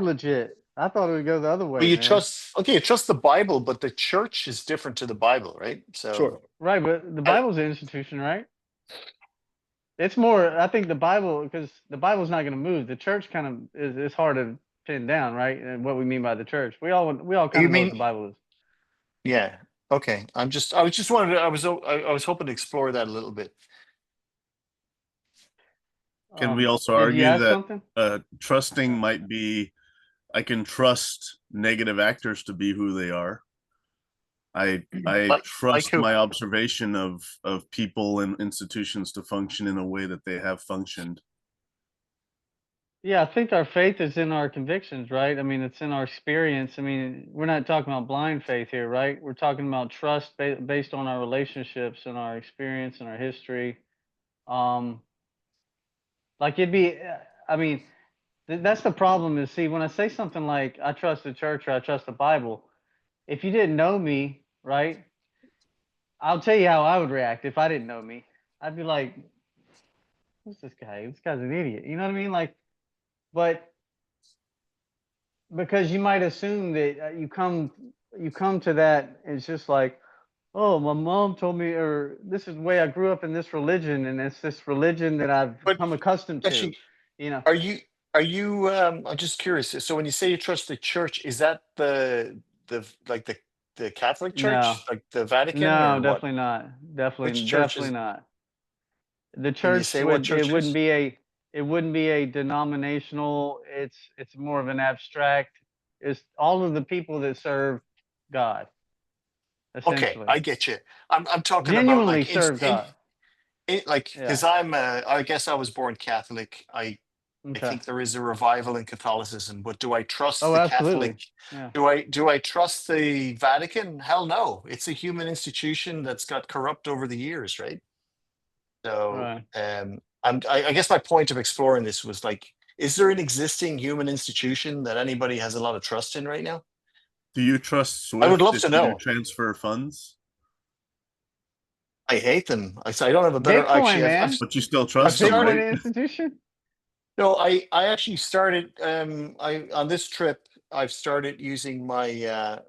Speaker 2: legit. I thought it would go the other way.
Speaker 3: Well, you
Speaker 2: man.
Speaker 3: trust the Bible, but the church is different to the Bible, right? So
Speaker 4: Sure.
Speaker 2: Right, but the Bible's an institution, right? It's more, I think the Bible, because the Bible's not going to move. The church kind of is hard to pin down, right? And what we mean by the church, we all kind of know what the Bible is.
Speaker 3: Yeah. Okay. I was hoping to explore that a little bit.
Speaker 7: Can we also argue that trusting might be, I can trust negative actors to be who they are. I trust my observation of people and institutions to function in a way that they have functioned.
Speaker 2: Yeah, I think our faith is in our convictions, right? I mean, it's in our experience. I mean, we're not talking about blind faith here, right? We're talking about trust based on our relationships and our experience and our history. Like it'd be, I mean, that's the problem is, see, when I say something like, I trust the church or I trust the Bible, if you didn't know me, right? I'll tell you how I would react if I didn't know me. I'd be like, who's this guy? This guy's an idiot. You know what I mean? Like, but because you might assume that you come to that, it's just like, oh, my mom told me, or this is the way I grew up in this religion, and it's this religion that I've become accustomed to. You know,
Speaker 3: are you? I'm just curious. So when you say you trust the church, is that the Catholic Church,
Speaker 2: No.
Speaker 3: like the Vatican?
Speaker 2: No,
Speaker 3: or
Speaker 2: definitely
Speaker 3: what?
Speaker 2: not. Definitely
Speaker 3: Church
Speaker 2: not. The
Speaker 3: Can you
Speaker 2: church
Speaker 3: say what church
Speaker 2: it wouldn't
Speaker 3: is?
Speaker 2: be a denominational. It's more of an abstract. It's all of the people that serve God.
Speaker 3: Okay,
Speaker 2: Essentially,
Speaker 3: I get you. I'm talking
Speaker 2: genuinely
Speaker 3: about like
Speaker 2: serve God.
Speaker 3: because I guess I was born Catholic. I think there is a revival in Catholicism, but do I trust the
Speaker 2: absolutely.
Speaker 3: Catholic? Yeah. Do I trust the Vatican? Hell no. It's a human institution that's got corrupt over the years, right? So
Speaker 2: Right.
Speaker 3: I guess my point of exploring this was like, is there an existing human institution that anybody has a lot of trust in right now?
Speaker 7: Do you trust
Speaker 3: I would
Speaker 7: Swift
Speaker 3: love
Speaker 7: if
Speaker 3: to
Speaker 7: you
Speaker 3: know.
Speaker 7: transfer funds?
Speaker 3: I hate them. I don't have a better.
Speaker 2: Bitcoin,
Speaker 3: Actually,
Speaker 2: man.
Speaker 7: But you still
Speaker 3: I've
Speaker 7: trust them,
Speaker 3: started.
Speaker 2: Bitcoin
Speaker 7: right?
Speaker 2: institution.
Speaker 3: No, I actually started. I on this trip, I've started using my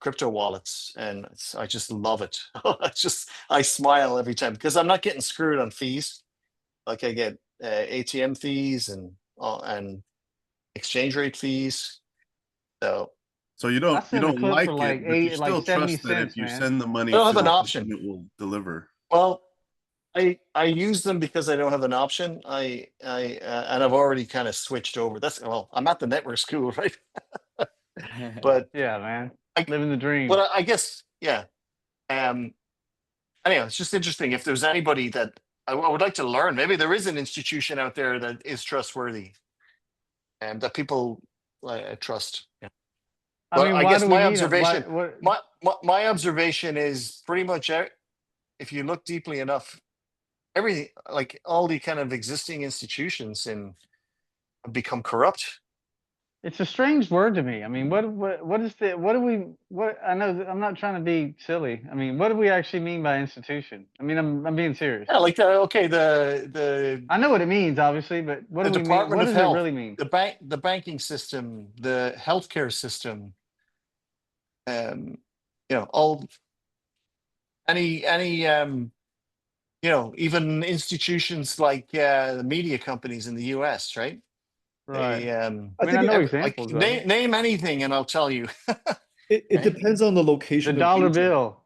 Speaker 3: crypto wallets, and I just love it. I smile every time because I'm not getting screwed on fees. Like I get ATM fees and exchange rate fees. So
Speaker 7: So you
Speaker 2: I
Speaker 7: don't
Speaker 2: sent a clip for
Speaker 7: like
Speaker 2: like
Speaker 7: it, but you still
Speaker 2: 70
Speaker 7: trust that if
Speaker 2: cents,
Speaker 7: you
Speaker 2: man.
Speaker 7: send the
Speaker 3: I
Speaker 7: money
Speaker 3: don't
Speaker 7: to
Speaker 3: have an
Speaker 7: the
Speaker 3: option.
Speaker 7: system, it will deliver.
Speaker 3: Well, I use them because I don't have an option. And I've already kind of switched over. I'm at the network school, right? But
Speaker 2: Yeah, man.
Speaker 3: I,
Speaker 2: Living the dream.
Speaker 3: but I guess yeah. Anyway, it's just interesting. If there's anybody that I would like to learn, maybe there is an institution out there that is trustworthy and that people trust. Yeah.
Speaker 2: I
Speaker 3: But
Speaker 2: mean,
Speaker 3: I
Speaker 2: why
Speaker 3: guess
Speaker 2: do we
Speaker 3: my
Speaker 2: need them? Why?
Speaker 3: observation,
Speaker 2: What?
Speaker 3: my observation is pretty much if you look deeply enough, everything like all the kind of existing institutions have become corrupt.
Speaker 2: It's a strange word to me. I mean, what is the what do we what I know I'm not trying to be silly. I mean, what do we actually mean by institution? I mean, I'm being serious.
Speaker 3: Yeah, like the
Speaker 2: I know what it means, obviously, but what
Speaker 3: the
Speaker 2: do we mean?
Speaker 3: Department
Speaker 2: What
Speaker 3: of
Speaker 2: does it
Speaker 3: Health,
Speaker 2: really mean?
Speaker 3: the banking system, the healthcare system, all any even institutions like the media companies in the US, right?
Speaker 2: Right.
Speaker 3: They
Speaker 2: I
Speaker 4: I
Speaker 2: mean, I
Speaker 4: think
Speaker 2: know
Speaker 3: like
Speaker 2: examples of it.
Speaker 3: name anything and I'll tell you.
Speaker 4: it
Speaker 3: Right?
Speaker 4: depends on the
Speaker 2: The
Speaker 4: location of
Speaker 2: dollar
Speaker 4: region.
Speaker 2: bill.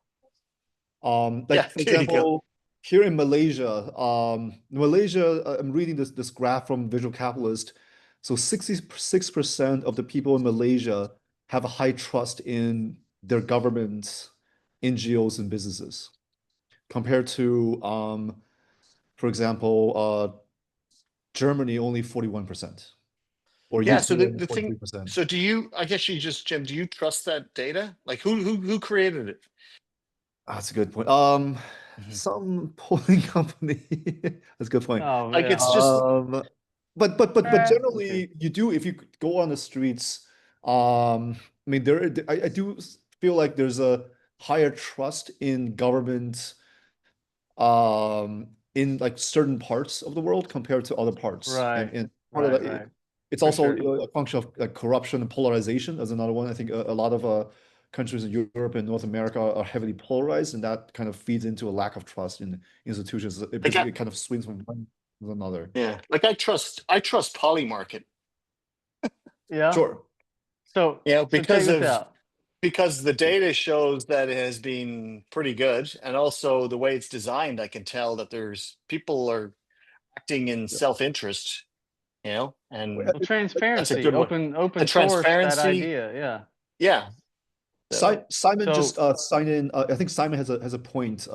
Speaker 3: Yeah,
Speaker 4: Like for
Speaker 3: there you go.
Speaker 4: example, here in Malaysia, I'm reading this graph from Visual Capitalist. So 66% of the people in Malaysia have a high trust in their governments, NGOs, and businesses, compared to, for example, Germany only 41%, or
Speaker 3: Yeah,
Speaker 4: UK
Speaker 3: so
Speaker 4: only
Speaker 3: the thing,
Speaker 4: 43%.
Speaker 3: so I guess Jim, do you trust that data? Like who created it?
Speaker 4: That's a good point.
Speaker 3: Mhm.
Speaker 4: Some polling company. That's a good point.
Speaker 2: Oh
Speaker 3: Like
Speaker 2: yeah.
Speaker 3: it's just
Speaker 4: But
Speaker 2: Okay.
Speaker 4: generally, you do if you go on the streets. I mean, I do feel like there's a higher trust in government, in like certain parts of the world compared to other parts,
Speaker 2: Right.
Speaker 4: and part of
Speaker 2: Right.
Speaker 4: that,
Speaker 2: Right.
Speaker 4: it's
Speaker 2: For
Speaker 4: also
Speaker 2: sure.
Speaker 4: a function of like corruption and polarization as another one. I think a lot of countries in Europe and North America are heavily polarized, and that kind of feeds into a lack of trust in institutions. It
Speaker 3: like
Speaker 4: basically kind of swings from one to another.
Speaker 3: like I trust Polymarket.
Speaker 2: Yeah.
Speaker 4: Sure.
Speaker 2: So check
Speaker 3: Because
Speaker 2: this out.
Speaker 3: the data shows that it has been pretty good, and also the way it's designed, I can tell that there's people are acting in
Speaker 4: Yeah.
Speaker 3: self-interest,
Speaker 4: Well,
Speaker 3: and
Speaker 2: Well,
Speaker 3: that's a
Speaker 2: transparency,
Speaker 3: good one.
Speaker 2: open
Speaker 3: The
Speaker 2: source, that
Speaker 3: transparency,
Speaker 2: idea. Yeah.
Speaker 3: yeah. So
Speaker 4: Simon just
Speaker 2: So
Speaker 4: signed in. I think Simon has a point.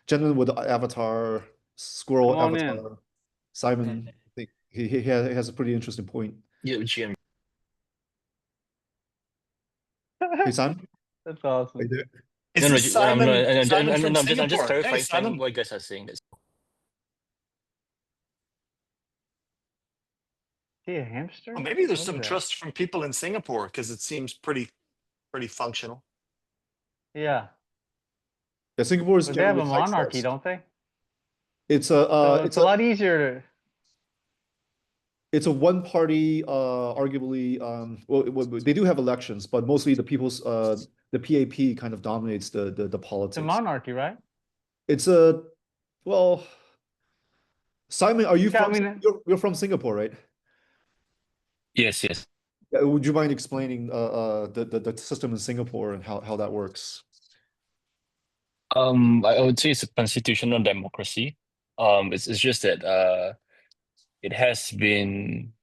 Speaker 4: Gentleman with the avatar,
Speaker 2: come
Speaker 4: squirrel
Speaker 2: on in.
Speaker 4: avatar. Simon, I think he has a pretty interesting point.
Speaker 3: yeah, Jim.
Speaker 4: Hey, Simon,
Speaker 2: That's
Speaker 4: are you
Speaker 2: awesome.
Speaker 4: there?
Speaker 3: Is
Speaker 11: No, no,
Speaker 3: this Simon?
Speaker 11: no,
Speaker 3: Simon from
Speaker 11: I'm just
Speaker 3: Singapore. Hey,
Speaker 11: clarifying
Speaker 3: Simon.
Speaker 11: what you guys are saying.
Speaker 2: Is he a hamster?
Speaker 3: Well, maybe there's
Speaker 2: What is
Speaker 3: some
Speaker 2: that?
Speaker 3: trust from people in Singapore because it seems pretty functional.
Speaker 2: Yeah.
Speaker 4: Yeah, Singapore is
Speaker 2: But they have
Speaker 4: generally
Speaker 2: a
Speaker 4: high
Speaker 2: monarchy,
Speaker 4: trust.
Speaker 2: don't they?
Speaker 4: It's
Speaker 2: So
Speaker 4: a
Speaker 2: it's a lot easier to.
Speaker 4: it's a one party, arguably. They do have elections, but mostly the PAP kind of dominates the
Speaker 2: It's a
Speaker 4: politics.
Speaker 2: monarchy, right?
Speaker 4: It's a well, Simon, are you
Speaker 2: Yeah, I
Speaker 4: from
Speaker 2: mean,
Speaker 4: you're from Singapore, right?
Speaker 11: Yes, yes.
Speaker 4: Would you mind explaining the system in Singapore and how that works?
Speaker 11: I would say it's a constitutional democracy. It's just that it has been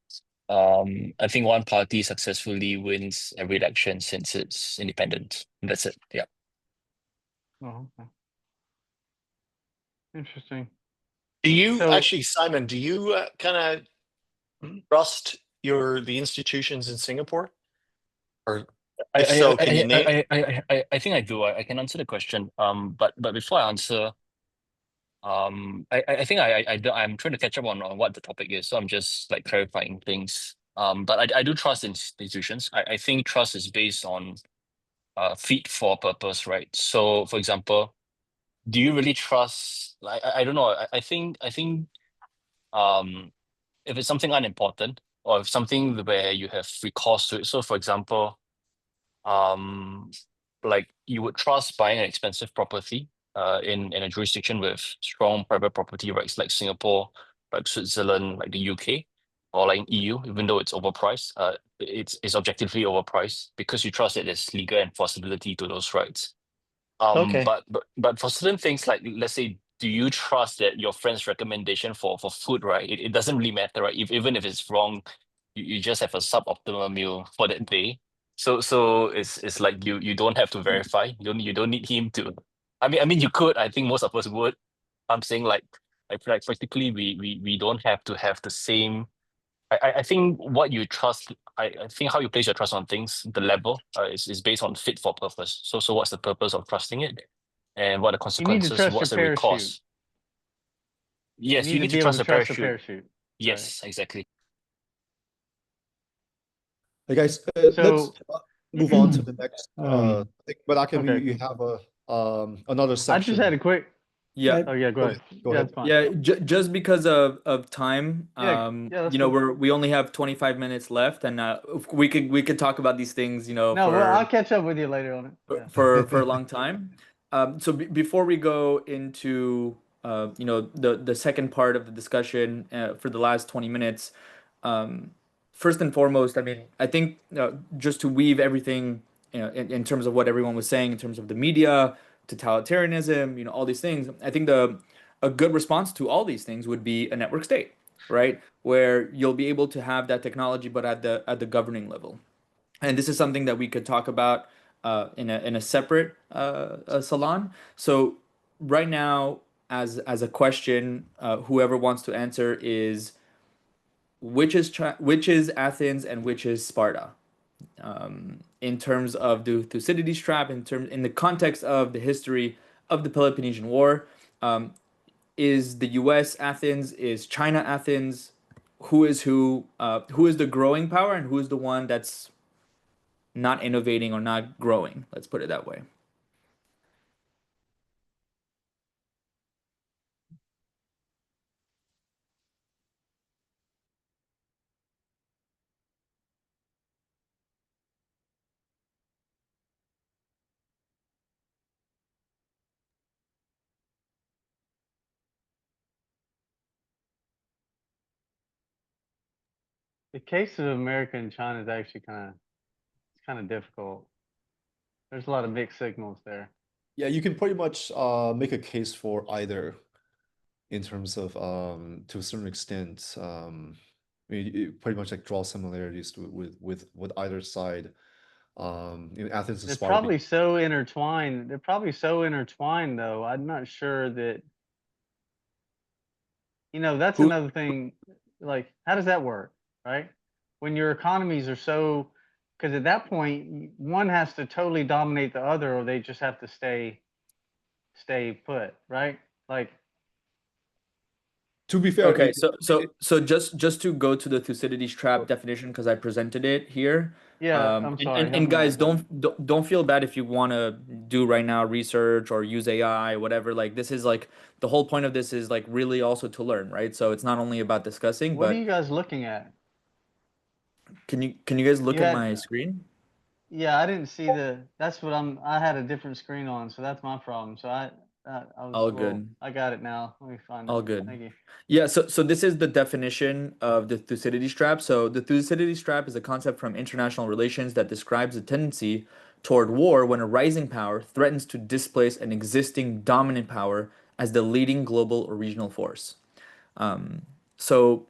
Speaker 11: I think one party successfully wins every election since its independence. That's it. Yeah.
Speaker 2: oh, okay. Interesting.
Speaker 3: Do you
Speaker 2: So
Speaker 3: actually, Simon? Do you kind of trust the institutions in Singapore, or if so, can you name?
Speaker 11: I think I do. I can answer the question. But before I answer, I think I'm trying to catch up on what the topic is, so I'm just like clarifying things. But I do trust institutions. I think trust is based on fit for purpose, right? So, for example, do you really trust? Like I don't know. I think if it's something unimportant or if something where you have recourse to it. So, for example, um, like you would trust buying an expensive property in a jurisdiction with strong private property rights like Singapore, like Switzerland, like the UK, or like in EU, even though it's overpriced, it's objectively overpriced because you trust that there's legal enforceability to those rights.
Speaker 3: Okay.
Speaker 11: But for certain things, like let's say, do you trust that your friend's recommendation for food, right? It doesn't really matter, right? Even if it's wrong, you just have a suboptimal meal for that day. So it's like you don't have to verify. You don't need him to. I mean you could. I think most of us would. I'm saying like practically we don't have to have the same. I think what you trust, I think how you place your trust on things, the level is based on fit for purpose. So what's the purpose of trusting it? And what are the
Speaker 2: You need to
Speaker 11: consequences?
Speaker 2: trust your
Speaker 11: What's the
Speaker 2: parachute.
Speaker 11: recourse?
Speaker 2: You
Speaker 11: Yes,
Speaker 2: need
Speaker 11: you
Speaker 2: to
Speaker 11: need to
Speaker 2: be able
Speaker 11: trust
Speaker 2: to
Speaker 11: the
Speaker 2: trust the
Speaker 11: parachute.
Speaker 2: parachute. Right.
Speaker 11: Yes, exactly.
Speaker 4: Hey guys, let's
Speaker 2: So,
Speaker 4: move on to the next. I think, but Akim,
Speaker 2: okay.
Speaker 4: you have another
Speaker 2: I just
Speaker 4: section.
Speaker 2: had a quick.
Speaker 1: Yeah.
Speaker 2: Oh yeah, go ahead.
Speaker 4: Go
Speaker 2: Yeah,
Speaker 4: ahead.
Speaker 2: it's fine.
Speaker 1: Yeah, just because of time,
Speaker 2: Yeah, that's
Speaker 1: you know,
Speaker 2: cool.
Speaker 1: we only have 25 minutes left, and we could talk about these things, you know,
Speaker 2: No, well, I'll
Speaker 1: for
Speaker 2: catch up with you later on it. Yeah.
Speaker 1: for a long time. So before we go into you know, the second part of the discussion for the last 20 minutes, um, first and foremost, I mean, I think just to weave everything, you know, in terms of what everyone was saying in terms of the media, totalitarianism, you know, all these things. I think the a good response to all these things would be a network state, right? Where you'll be able to have that technology, but at the governing level. And this is something that we could talk about in a separate salon. So right now, as a question, whoever wants to answer is which is Athens and which is Sparta, in terms of the Thucydides trap, in the context of the history of the Peloponnesian War. Is the U.S. Athens? Is China Athens? Who is who? Who is the growing power, and who is the one that's not innovating or not growing? Let's put it that way.
Speaker 2: The case of America and China is actually kind of difficult. There's a lot of mixed signals there.
Speaker 4: Yeah, you can pretty much make a case for either in terms of to a certain extent. I mean, you pretty much like draw similarities with either side. In Athens and
Speaker 2: They're
Speaker 4: Sparta.
Speaker 2: probably so intertwined. They're probably so intertwined, though. I'm not sure that, you know, that's
Speaker 1: Who
Speaker 2: another thing. Like, how does that work, right? When your economies are so, because at that point, one has to totally dominate the other, or they just have to stay put, right? Like,
Speaker 4: To be fair,
Speaker 1: Okay, so just to go to the Thucydides trap definition because I presented it here.
Speaker 2: yeah, I'm sorry, help
Speaker 1: And
Speaker 2: me out
Speaker 1: guys,
Speaker 2: with that.
Speaker 1: don't feel bad if you want to do right now research or use AI, whatever. Like this is like the whole point of this is like really also to learn, right? So it's not only about discussing,
Speaker 2: What are
Speaker 1: but
Speaker 2: you guys looking at?
Speaker 1: can you guys look
Speaker 2: You
Speaker 1: at
Speaker 2: had,
Speaker 1: my screen?
Speaker 2: yeah, I didn't see that's what I had a different screen on, so that's my problem. So I was,
Speaker 1: All
Speaker 2: well,
Speaker 1: good.
Speaker 2: I got it now. Let me find it.
Speaker 1: All good.
Speaker 2: Thank you.
Speaker 1: Yeah, so this is the definition of the Thucydides trap. So the Thucydides trap is a concept from international relations that describes a tendency toward war when a rising power threatens to displace an existing dominant power as the leading global or regional force. So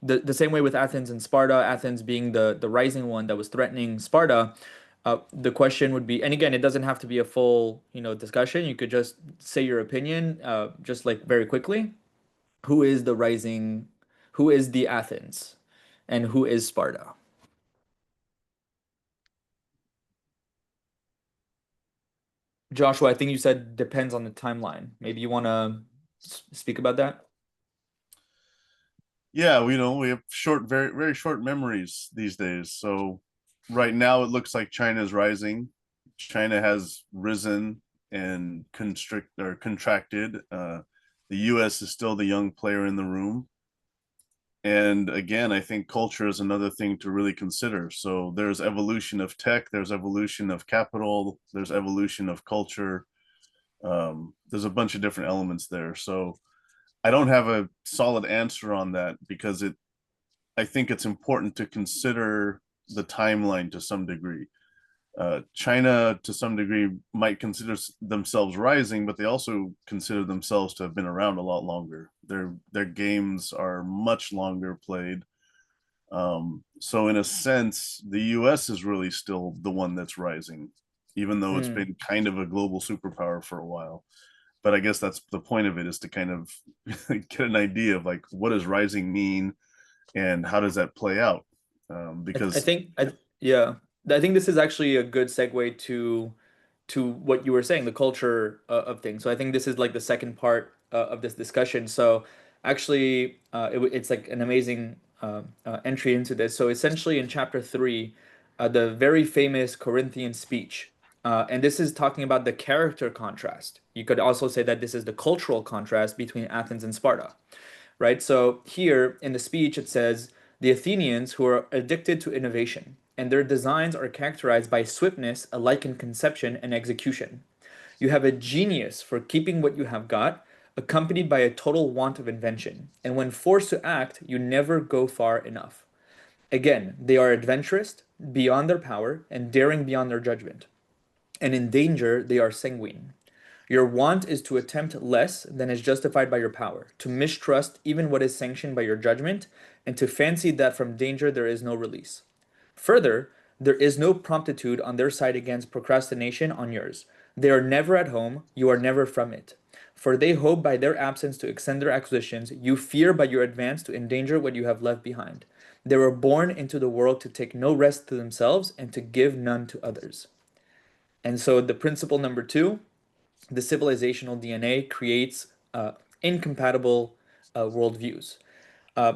Speaker 1: the same way with Athens and Sparta, Athens being the rising one that was threatening Sparta, the question would be, and again, it doesn't have to be a full, you know, discussion. You could just say your opinion, just like very quickly. Who is the rising, who is the Athens, and who is Sparta? Joshua, I think you said depends on the timeline. Maybe you want to. speak about that?
Speaker 7: Yeah, we have very, very short memories these days. So right now it looks like China is rising. China has risen and contracted. The US is still the young player in the room. And again, I think culture is another thing to really consider. So there's evolution of tech, there's evolution of capital, there's evolution of culture. There's a bunch of different elements there. So I don't have a solid answer on that because I think it's important to consider the timeline to some degree. China, to some degree, might consider themselves rising, but they also consider themselves to have been around a lot longer. Their games are much longer played. So in a sense, the US is really still the one that's rising, even though it's been kind of a global superpower for a while. But I guess that's the point of it, is to kind of get an idea of like, what does rising mean and how does that play out? Because
Speaker 1: yeah, I think this is actually a good segue to what you were saying, the culture of things. So I think this is like the second part of this discussion. So actually, it's like an amazing entry into this. So essentially, in chapter 3, the very famous Corinthian speech, and this is talking about the character contrast. You could also say that this is the cultural contrast between Athens and Sparta, right? So here in the speech, it says the Athenians, who are addicted to innovation, and their designs are characterized by swiftness alike in conception and execution. You have a genius for keeping what you have got, accompanied by a total want of invention, and when forced to act, you never go far enough. Again, they are adventurous beyond their power and daring beyond their judgment, and in danger they are sanguine. Your want is to attempt less than is justified by your power, to mistrust even what is sanctioned by your judgment, and to fancy that from danger there is no release. Further, there is no promptitude on their side against procrastination on yours. They are never at home, you are never from it. For they hope by their absence to extend their acquisitions, you fear by your advance to endanger what you have left behind. They were born into the world to take no rest to themselves and to give none to others. And so the principle number 2, the civilizational DNA creates incompatible worldviews.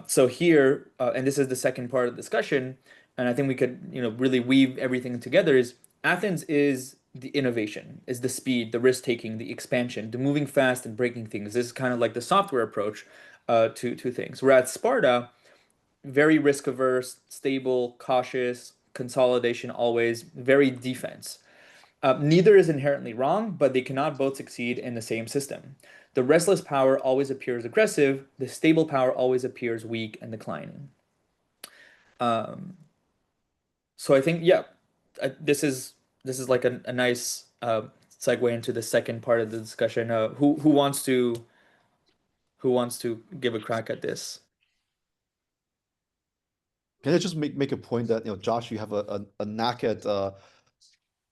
Speaker 1: So here, and this is the second part of the discussion, and I think we could, really weave everything together. Is Athens is the innovation, is the speed, the risk taking, the expansion, the moving fast and breaking things. This is kind of like the software approach to things. Whereas Sparta, very risk averse, stable, cautious, consolidation always, very defense. Neither is inherently wrong, but they cannot both succeed in the same system. The restless power always appears aggressive, the stable power always appears weak and declining. So I think, yeah, this is like a nice segue into the second part of the discussion. Who wants to give a crack at this?
Speaker 4: Can I just make a point that, Josh, you have a knack at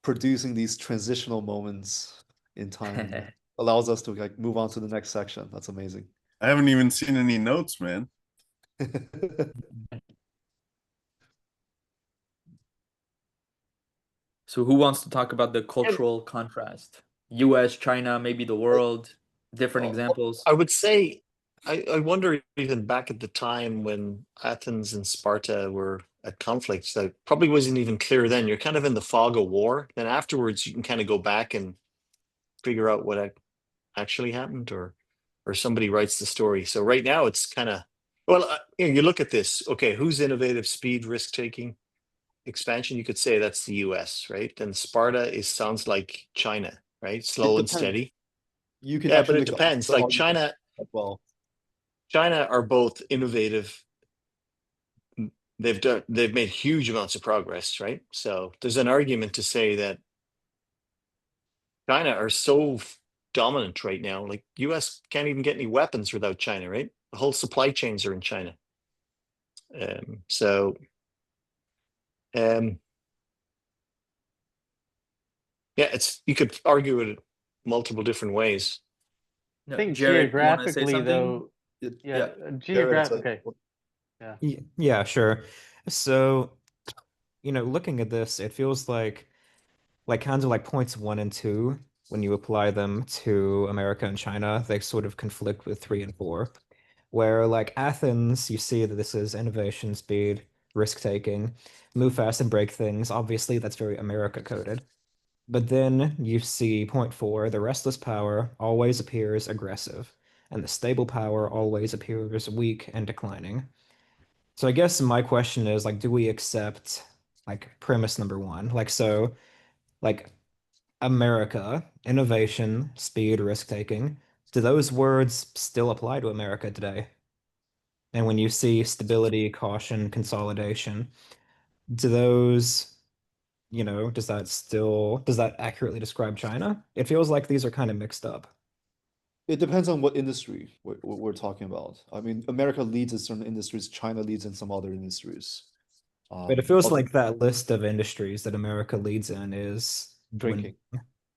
Speaker 4: producing these transitional moments in time that allows us to like move on to the next section. That's amazing.
Speaker 7: I haven't even seen any notes, man.
Speaker 1: So who wants to talk about the cultural contrast? US, China, maybe the world, different examples.
Speaker 3: I would say, I wonder even back at the time when Athens and Sparta were at conflict, that probably wasn't even clear then. You're kind of in the fog of war. Then afterwards, you can kind of go back and figure out what actually happened, or somebody writes the story. So right now, it's kind of, well, you look at this. Okay, who's innovative, speed, risk taking, expansion? You could say that's the US, right? And Sparta sounds like China, right? Slow and steady.
Speaker 4: You can
Speaker 3: Yeah, but
Speaker 4: actually
Speaker 3: it
Speaker 4: make
Speaker 3: depends.
Speaker 4: the
Speaker 3: Like
Speaker 4: argument as well.
Speaker 3: China are both innovative. They've made huge amounts of progress, right? So there's an argument to say that China are so dominant right now. Like US can't even get any weapons without China, right? The whole supply chains are in China. Yeah, you could argue it multiple different ways.
Speaker 2: I think
Speaker 1: Jared, you want to say
Speaker 2: geographically,
Speaker 1: something?
Speaker 2: though,
Speaker 4: Yeah.
Speaker 2: geographic. Okay. Yeah.
Speaker 9: Yeah, sure. So, looking at this, it feels like kind of like points 1 and 2 when you apply them to America and China, they sort of conflict with 3 and 4. Where like Athens, you see that this is innovation, speed, risk-taking, move fast and break things. Obviously, that's very America coded. But then you see point 4, the restless power always appears aggressive, and the stable power always appears weak and declining. So I guess my question is like, do we accept like premise number 1? Like so, like America, innovation, speed, risk-taking, do those words still apply to America today? And when you see stability, caution, consolidation, do those, does that accurately describe China? It feels like these are kind of mixed up.
Speaker 4: It depends on what industry we're talking about. I mean, America leads in certain industries, China leads in some other industries.
Speaker 9: But it feels
Speaker 4: Also
Speaker 9: like that list of industries that America leads in is
Speaker 4: drinking,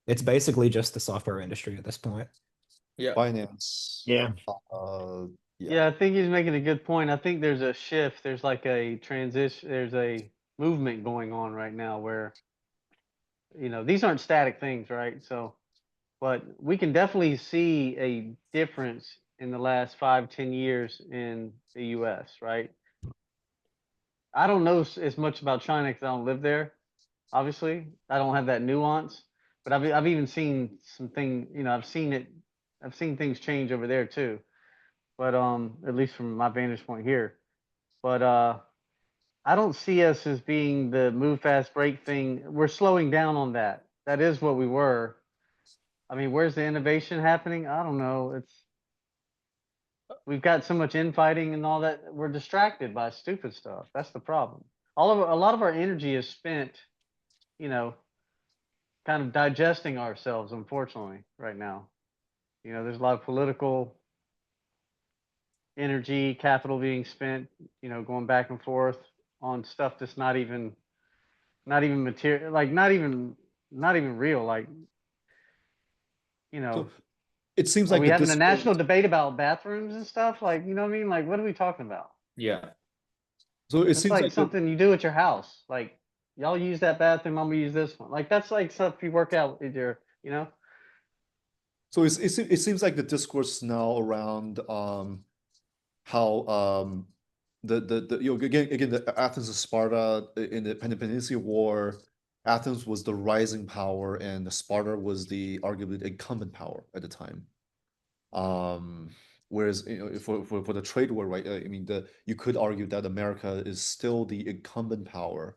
Speaker 9: it's basically just the software industry at this point.
Speaker 1: Yeah.
Speaker 4: finance.
Speaker 3: Yeah.
Speaker 2: Yeah, I think he's making a good point. I think there's a shift. There's like a transition. There's a movement going on right now where, these aren't static things, right? So, but we can definitely see a difference in the last 5, 10 years in the US, right? I don't know as much about China because I don't live there. Obviously, I don't have that nuance, but I've even seen something, I've seen it, I've seen things change over there too. But at least from my vantage point here. But I don't see us as being the move fast break thing. We're slowing down on that. That is what we were. I mean, where's the innovation happening? I don't know. We've got so much infighting and all that. We're distracted by stupid stuff. That's the problem. A lot of our energy is spent, kind of digesting ourselves, unfortunately, right now. There's a lot of political energy, capital being spent, going back and forth on stuff that's not even material, like not even real. Like,
Speaker 4: So it seems
Speaker 2: are
Speaker 4: like
Speaker 2: we
Speaker 4: the
Speaker 2: having a
Speaker 4: discourse.
Speaker 2: national debate about bathrooms and stuff? Like, you know what I mean? Like, what are we talking about?
Speaker 1: Yeah.
Speaker 4: So it
Speaker 2: It's
Speaker 4: seems
Speaker 2: like
Speaker 4: like
Speaker 2: something you do at your house. Like, y'all use that bathroom, I'm gonna use this one. Like, that's like stuff you work out with your.
Speaker 4: so it seems like the discourse now around how again the Athens and Sparta in the Peloponnesian War, Athens was the rising power and Sparta was the arguably the incumbent power at the time. Whereas for the trade war, right? I mean, you could argue that America is still the incumbent power,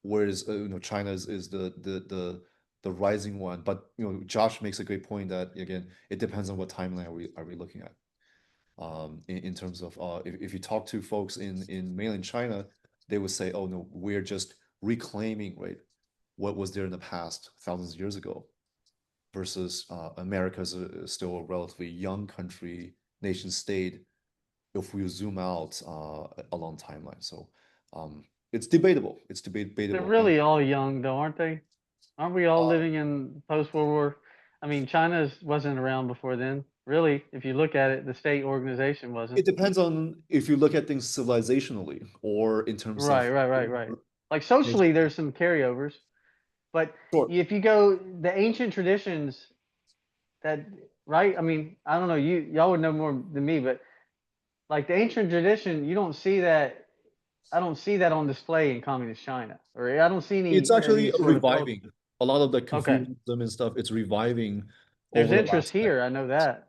Speaker 4: whereas China is the rising one. But Josh makes a great point that again, it depends on what timeline are we looking at. In terms of if you talk to folks in mainland China, they would say, oh no, we're just reclaiming, right, what was there in the past thousands of years ago, versus America's still a relatively young country, nation state, if we zoom out a long timeline. So it's debatable. It's
Speaker 2: They're
Speaker 4: debatable.
Speaker 2: really all young though, aren't they? Aren't we all living in post-World War? I mean, China wasn't around before then. Really, if you look at it, the state organization wasn't.
Speaker 4: It depends on if you look at things civilizationally or in terms of
Speaker 2: Right. Like socially, there's some carryovers, but
Speaker 4: Sure.
Speaker 2: if you go the ancient traditions, that right? I mean, I don't know. Y'all would know more than me, but like the ancient tradition, you don't see that. I don't see that on display in communist China, or I don't see
Speaker 4: It's
Speaker 2: any
Speaker 4: actually
Speaker 2: sort of culture.
Speaker 4: reviving a lot of the
Speaker 2: Okay,
Speaker 4: Confucianism and stuff. It's reviving
Speaker 2: there's
Speaker 4: over the
Speaker 2: interest
Speaker 4: last
Speaker 2: here. I know that.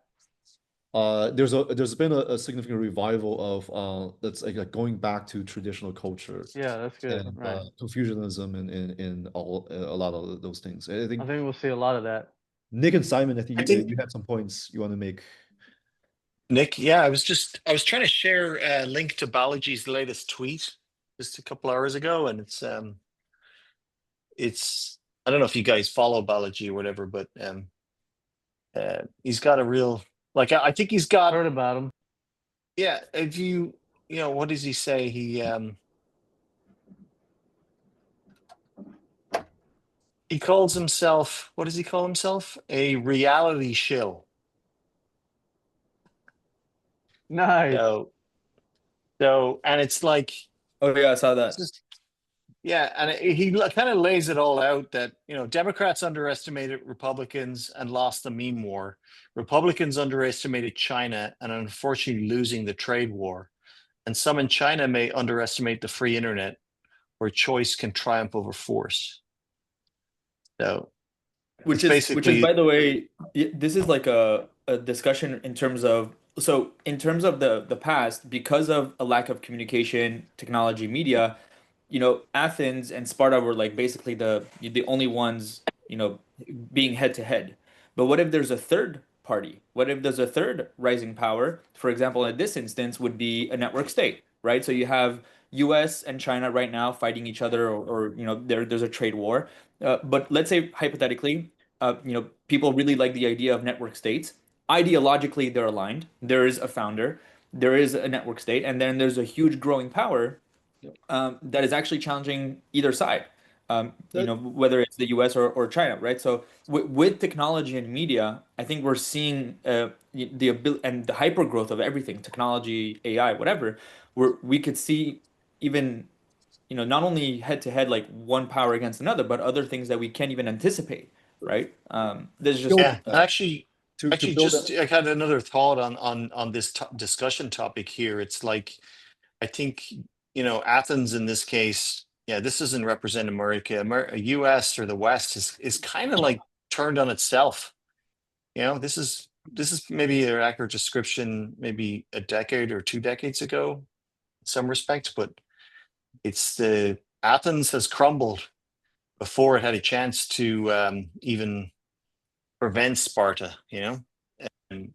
Speaker 4: there's been a significant revival of that's like going back to traditional culture
Speaker 2: Yeah, that's good.
Speaker 4: and
Speaker 2: Right.
Speaker 4: Confucianism and all a lot of those things. I
Speaker 2: I
Speaker 4: think
Speaker 2: think we'll see a lot of that.
Speaker 4: Nick and Simon, I
Speaker 3: I
Speaker 4: think
Speaker 3: think
Speaker 4: you had some points you want to make.
Speaker 3: Nick, yeah, I was trying to share a link to Balaji's latest tweet just a couple hours ago, and it's I don't know if you guys follow Balaji or whatever, but he's got a real I think he's got
Speaker 2: Heard about them.
Speaker 3: yeah. If what does he say? He calls himself, what does he call himself? A reality shill.
Speaker 2: Nice.
Speaker 3: So and it's like
Speaker 1: Oh yeah, I saw that.
Speaker 3: Yeah, and he kind of lays it all out that, Democrats underestimated Republicans and lost the meme war. Republicans underestimated China and unfortunately losing the trade war. And some in China may underestimate the free internet, where choice can triumph over force. So
Speaker 1: Which
Speaker 3: it's
Speaker 1: is by
Speaker 3: basically,
Speaker 1: the way, this is like a discussion in terms of the past, because of a lack of communication, technology, media, Athens and Sparta were like basically the only ones, being head to head. But what if there's a third party? What if there's a third rising power? For example, in this instance would be a network state, right? So you have US and China right now fighting each other, or there's a trade war. But let's say hypothetically, people really like the idea of network states. Ideologically, they're aligned. There is a founder, there is a network state, and then there's a huge growing power that is actually challenging either side, whether it's the US or China, right? So with technology and media, I think we're seeing the ability and the hyper growth of everything, technology, AI, whatever, where we could see even, not only head to head like one power against another, but other things that we can't even anticipate, right? There's just
Speaker 3: yeah, actually,
Speaker 4: to build
Speaker 3: just I had another thought on this discussion topic here. It's like, I think, Athens in this case, yeah, this doesn't represent America. US or the West is kind of like turned on itself. This is maybe an accurate description, maybe a decade or 2 decades ago, in some respects, but it's the Athens has crumbled before it had a chance to even prevent Sparta. And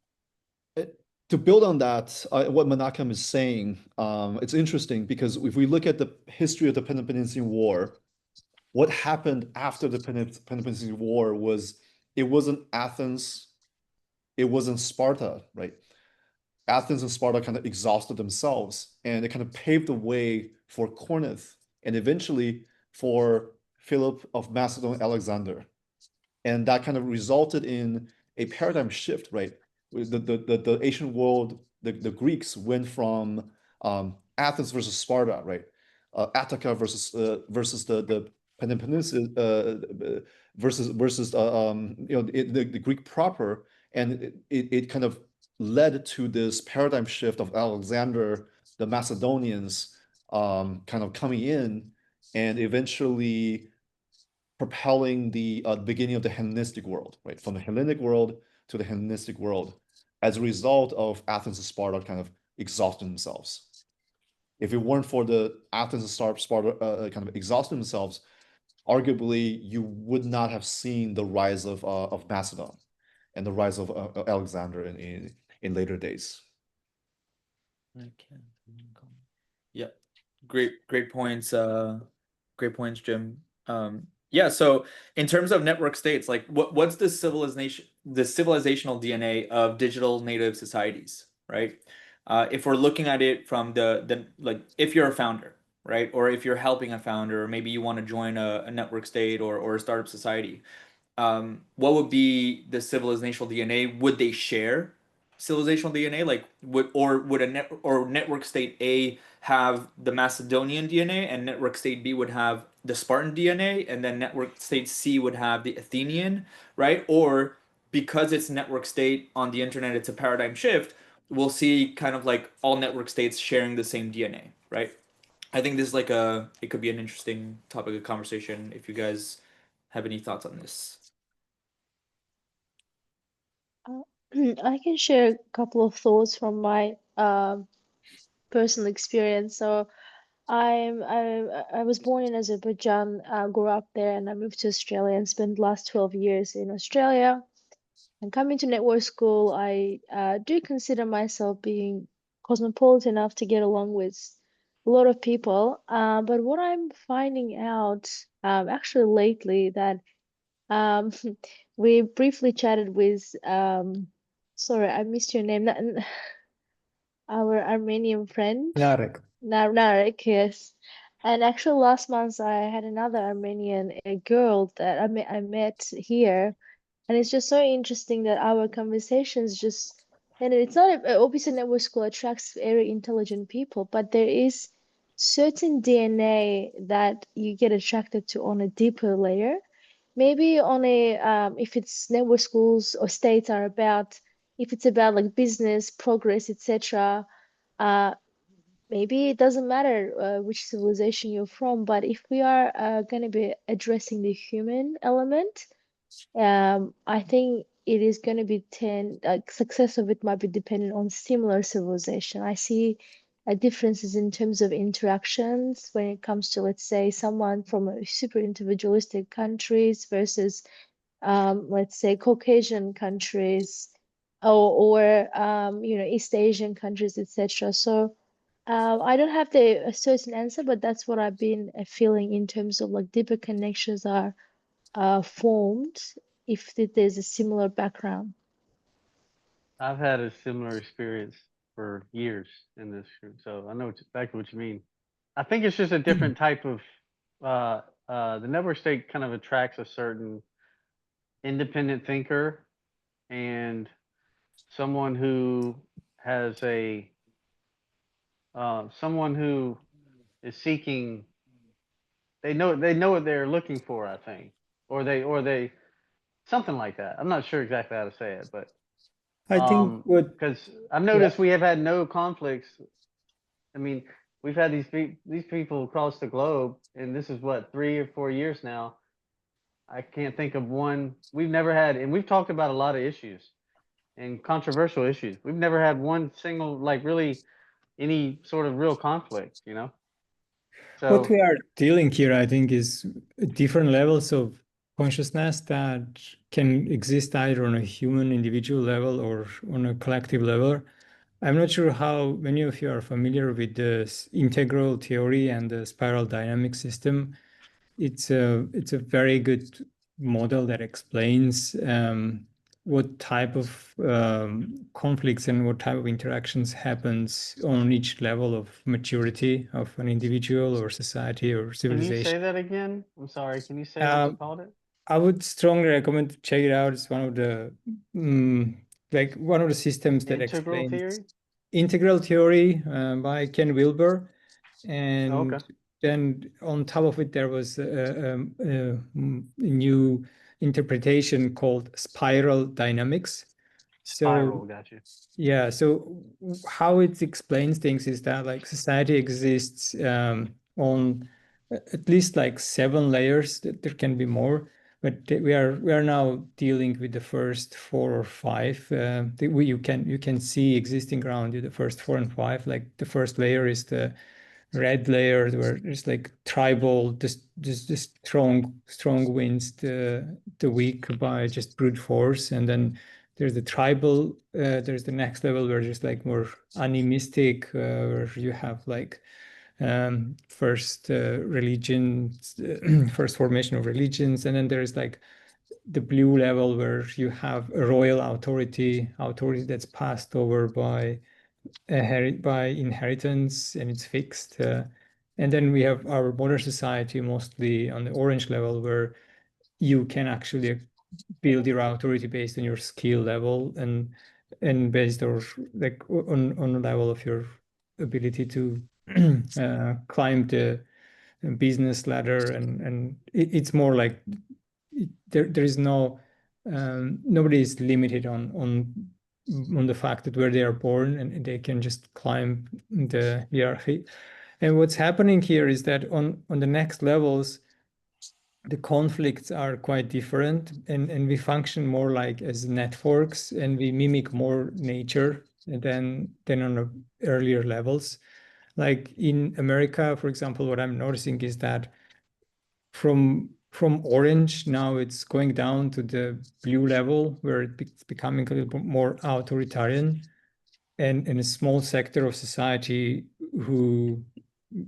Speaker 4: to build on that, what Menachem is saying, it's interesting because if we look at the history of the Peloponnesian War, what happened after the Peloponnesian War was it wasn't Athens, it wasn't Sparta, right? Athens and Sparta kind of exhausted themselves, and it kind of paved the way for Corinth and eventually for Philip of Macedon, Alexander. And that kind of resulted in a paradigm shift, right? The ancient world, the Greeks went from Athens versus Sparta, right? Attica versus the Peloponnese versus the Greek proper, and it kind of led to this paradigm shift of Alexander, the Macedonians kind of coming in and eventually propelling the beginning of the Hellenistic world, right? From the Hellenic world to the Hellenistic world as a result of Athens and Sparta kind of exhausting themselves. If it weren't for the Athens and Sparta kind of exhausting themselves, arguably you would not have seen the rise of Macedon and the rise of Alexander in later days.
Speaker 1: Yeah, great points. Great points, Jim. Yeah, so in terms of network states, like what's the civilizational DNA of digital native societies, right? If we're looking at it from the like, if you're a founder, right, or if you're helping a founder, or maybe you want to join a network state or a startup society, what would be the civilizational DNA? Would they share civilizational DNA? Like, would network state A have the Macedonian DNA, and network state B would have the Spartan DNA, and then network state C would have the Athenian, right? Or because it's network state on the internet, it's a paradigm shift. We'll see kind of like all network states sharing the same DNA, right? I think this is like it could be an interesting topic of conversation if you guys have any thoughts on this.
Speaker 5: I can share a couple of thoughts from my personal experience. So I was born in Azerbaijan, grew up there, and I moved to Australia and spent the last 12 years in Australia. And coming to network school, I do consider myself being cosmopolitan enough to get along with a lot of people. But what I'm finding out actually lately that um, we briefly chatted with sorry, I missed your name. Our Armenian friend.
Speaker 8: Narek.
Speaker 5: Narek, yes. And actually, last month I had another Armenian girl that I met here, and it's just so interesting that our conversations and it's not obviously network school attracts very intelligent people, but there is certain DNA that you get attracted to on a deeper layer. Maybe on a if it's network schools or states are about, if it's about like business progress, etc. Maybe it doesn't matter which civilization you're from, but if we are going to be addressing the human element, I think it is going to be success of it might be dependent on similar civilization. I see differences in terms of interactions when it comes to, let's say, someone from a super individualistic countries versus, let's say, Caucasian countries, or East Asian countries, etc. So I don't have a certain answer, but that's what I've been feeling in terms of like deeper connections are formed if there's a similar background.
Speaker 2: I've had a similar experience for years in this group, so I know exactly what you mean. I think it's just a different type of the network state kind of attracts a certain independent thinker and someone who has a someone who is seeking. They know what they're looking for, I think, or they something like that. I'm not sure exactly how to say it, but
Speaker 8: I think what,
Speaker 2: because I've
Speaker 8: yeah.
Speaker 2: noticed we have had no conflicts. I mean, we've had these people across the globe, and this is what 3 or 4 years now. I can't think of one. We've never had, and we've talked about a lot of issues and controversial issues. We've never had one single, like, really any sort of real conflict, you know?
Speaker 8: What
Speaker 2: So,
Speaker 8: we are dealing here, I think, is different levels of consciousness that can exist either on a human individual level or on a collective level. I'm not sure how many of you are familiar with the integral theory and the spiral dynamic system. It's a very good model that explains what type of conflicts and what type of interactions happens on each level of maturity of an individual or society or
Speaker 2: can you say
Speaker 8: civilization.
Speaker 2: that again? I'm sorry. Can you say what you called it?
Speaker 8: I would strongly recommend to check it out. It's one of the one of the systems that
Speaker 2: Integral
Speaker 8: explains
Speaker 2: theory?
Speaker 8: integral theory by Ken Wilber,
Speaker 2: Oh,
Speaker 8: and
Speaker 2: okay.
Speaker 8: then on top of it there was a new interpretation called spiral dynamics.
Speaker 2: Spiral,
Speaker 8: So
Speaker 2: got you.
Speaker 8: yeah, so how it explains things is that like society exists on at least like 7 layers. There can be more, but we are now dealing with the first 4 or 5. You can see existing around you the first 4 and 5. Like the first layer is the red layer where there's like tribal, just strong wins the weak by just brute force, and then there's the tribal, there's the next level where there's like more animistic, where you have like first religions, first formation of religions, and then there's like the blue level where you have a royal authority that's passed over by inheritance and it's fixed. And then we have our modern society mostly on the orange level where you can actually build your authority based on your skill level and based or like on the level of your ability to climb the business ladder, and it's more like there is no nobody is limited on the fact that where they are born, and they can just climb the hierarchy. And what's happening here is that on the next levels the conflicts are quite different, and we function more like as networks, and we mimic more nature than on the earlier levels. Like in America, for example, what I'm noticing is that from orange now it's going down to the blue level where it's becoming a little bit more authoritarian, and in a small sector of society who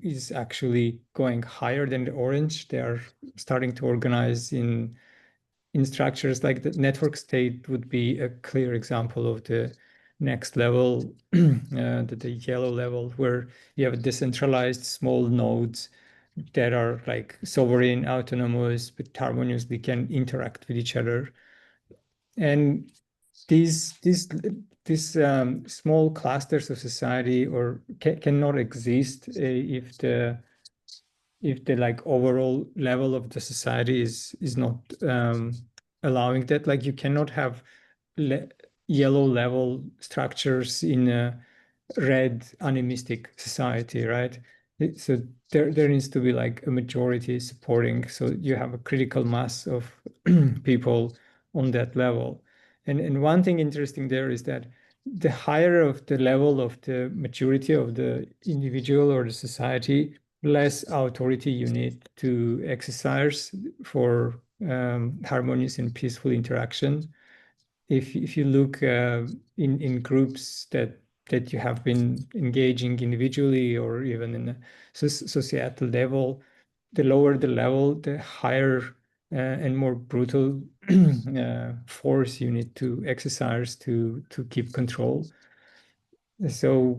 Speaker 8: is actually going higher than the orange. They are starting to organize in structures like the network state would be a clear example of the next level, the yellow level, where you have decentralized small nodes that are like sovereign, autonomous, but harmoniously can interact with each other. And these this small clusters of society or cannot exist if the like overall level of the society is not allowing that. Like you cannot have yellow level structures in a red animistic society, right? So there needs to be like a majority supporting, so you have a critical mass of people on that level. And one thing interesting there is that the higher of the level of the maturity of the individual or the society, less authority you need to exercise for harmonious and peaceful interaction. If you look in groups that you have been engaging individually or even in a societal level, the lower the level, the higher and more brutal force you need to exercise to keep control. So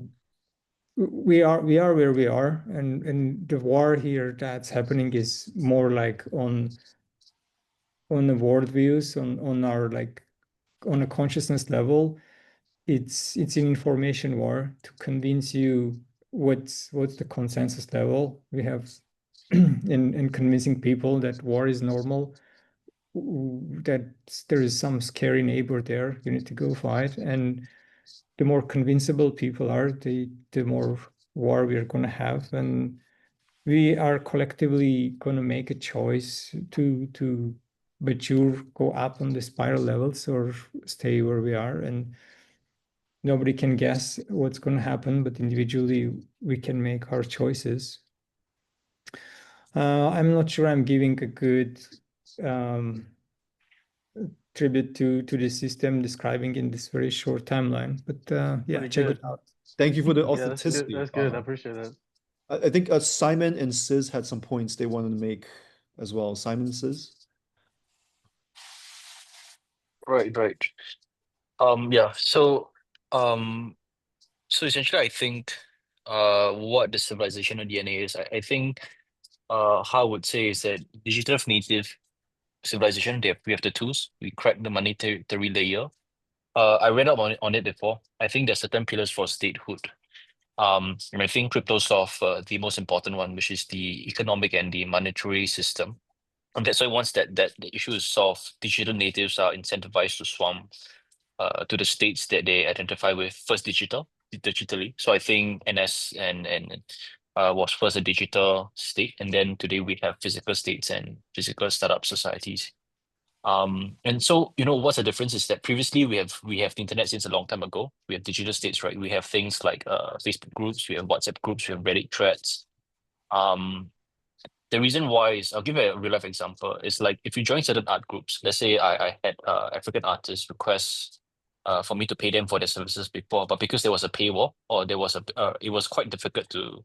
Speaker 8: we are where we are, and the war here that's happening is more like on the worldviews, on our like on a consciousness level. It's an information war to convince you what's the consensus level we have in convincing people that war is normal, that there is some scary neighbor there you need to go fight. And the more convincible people are, the more war we are going to have. And we are collectively going to make a choice to mature, go up on the spiral levels, or stay where we are. And nobody can guess what's going to happen, but individually we can make our choices. I'm not sure I'm giving a good tribute to the system describing in this very short timeline, but yeah,
Speaker 2: Pretty
Speaker 8: check
Speaker 2: good.
Speaker 8: it out.
Speaker 4: Thank you for the
Speaker 2: Yeah, that's good.
Speaker 4: authenticity.
Speaker 2: That's good. I appreciate that.
Speaker 4: I think Simon and Sis had some points they wanted to make as well. Simon and Sis.
Speaker 11: Right. Yeah. So essentially, I think what the civilizational DNA is, I think how I would say is that digital native civilization, we have the tools. We crack the monetary layer. I read up on it before. I think there's certain pillars for statehood. And I think crypto solve the most important one, which is the economic and the monetary system. And that's why once that the issue is solved, digital natives are incentivized to swarm to the states that they identify with first digitally. So I think NS and was first a digital state, and then today we have physical states and physical startup societies. And so what's the difference is that previously we have the internet since a long time ago. We have digital states, right? We have things like Facebook groups, we have WhatsApp groups, we have Reddit threads. The reason why is, I'll give a real life example. It's like if you join certain art groups, let's say I had African artists request for me to pay them for their services before, but because there was a paywall or there was it was quite difficult to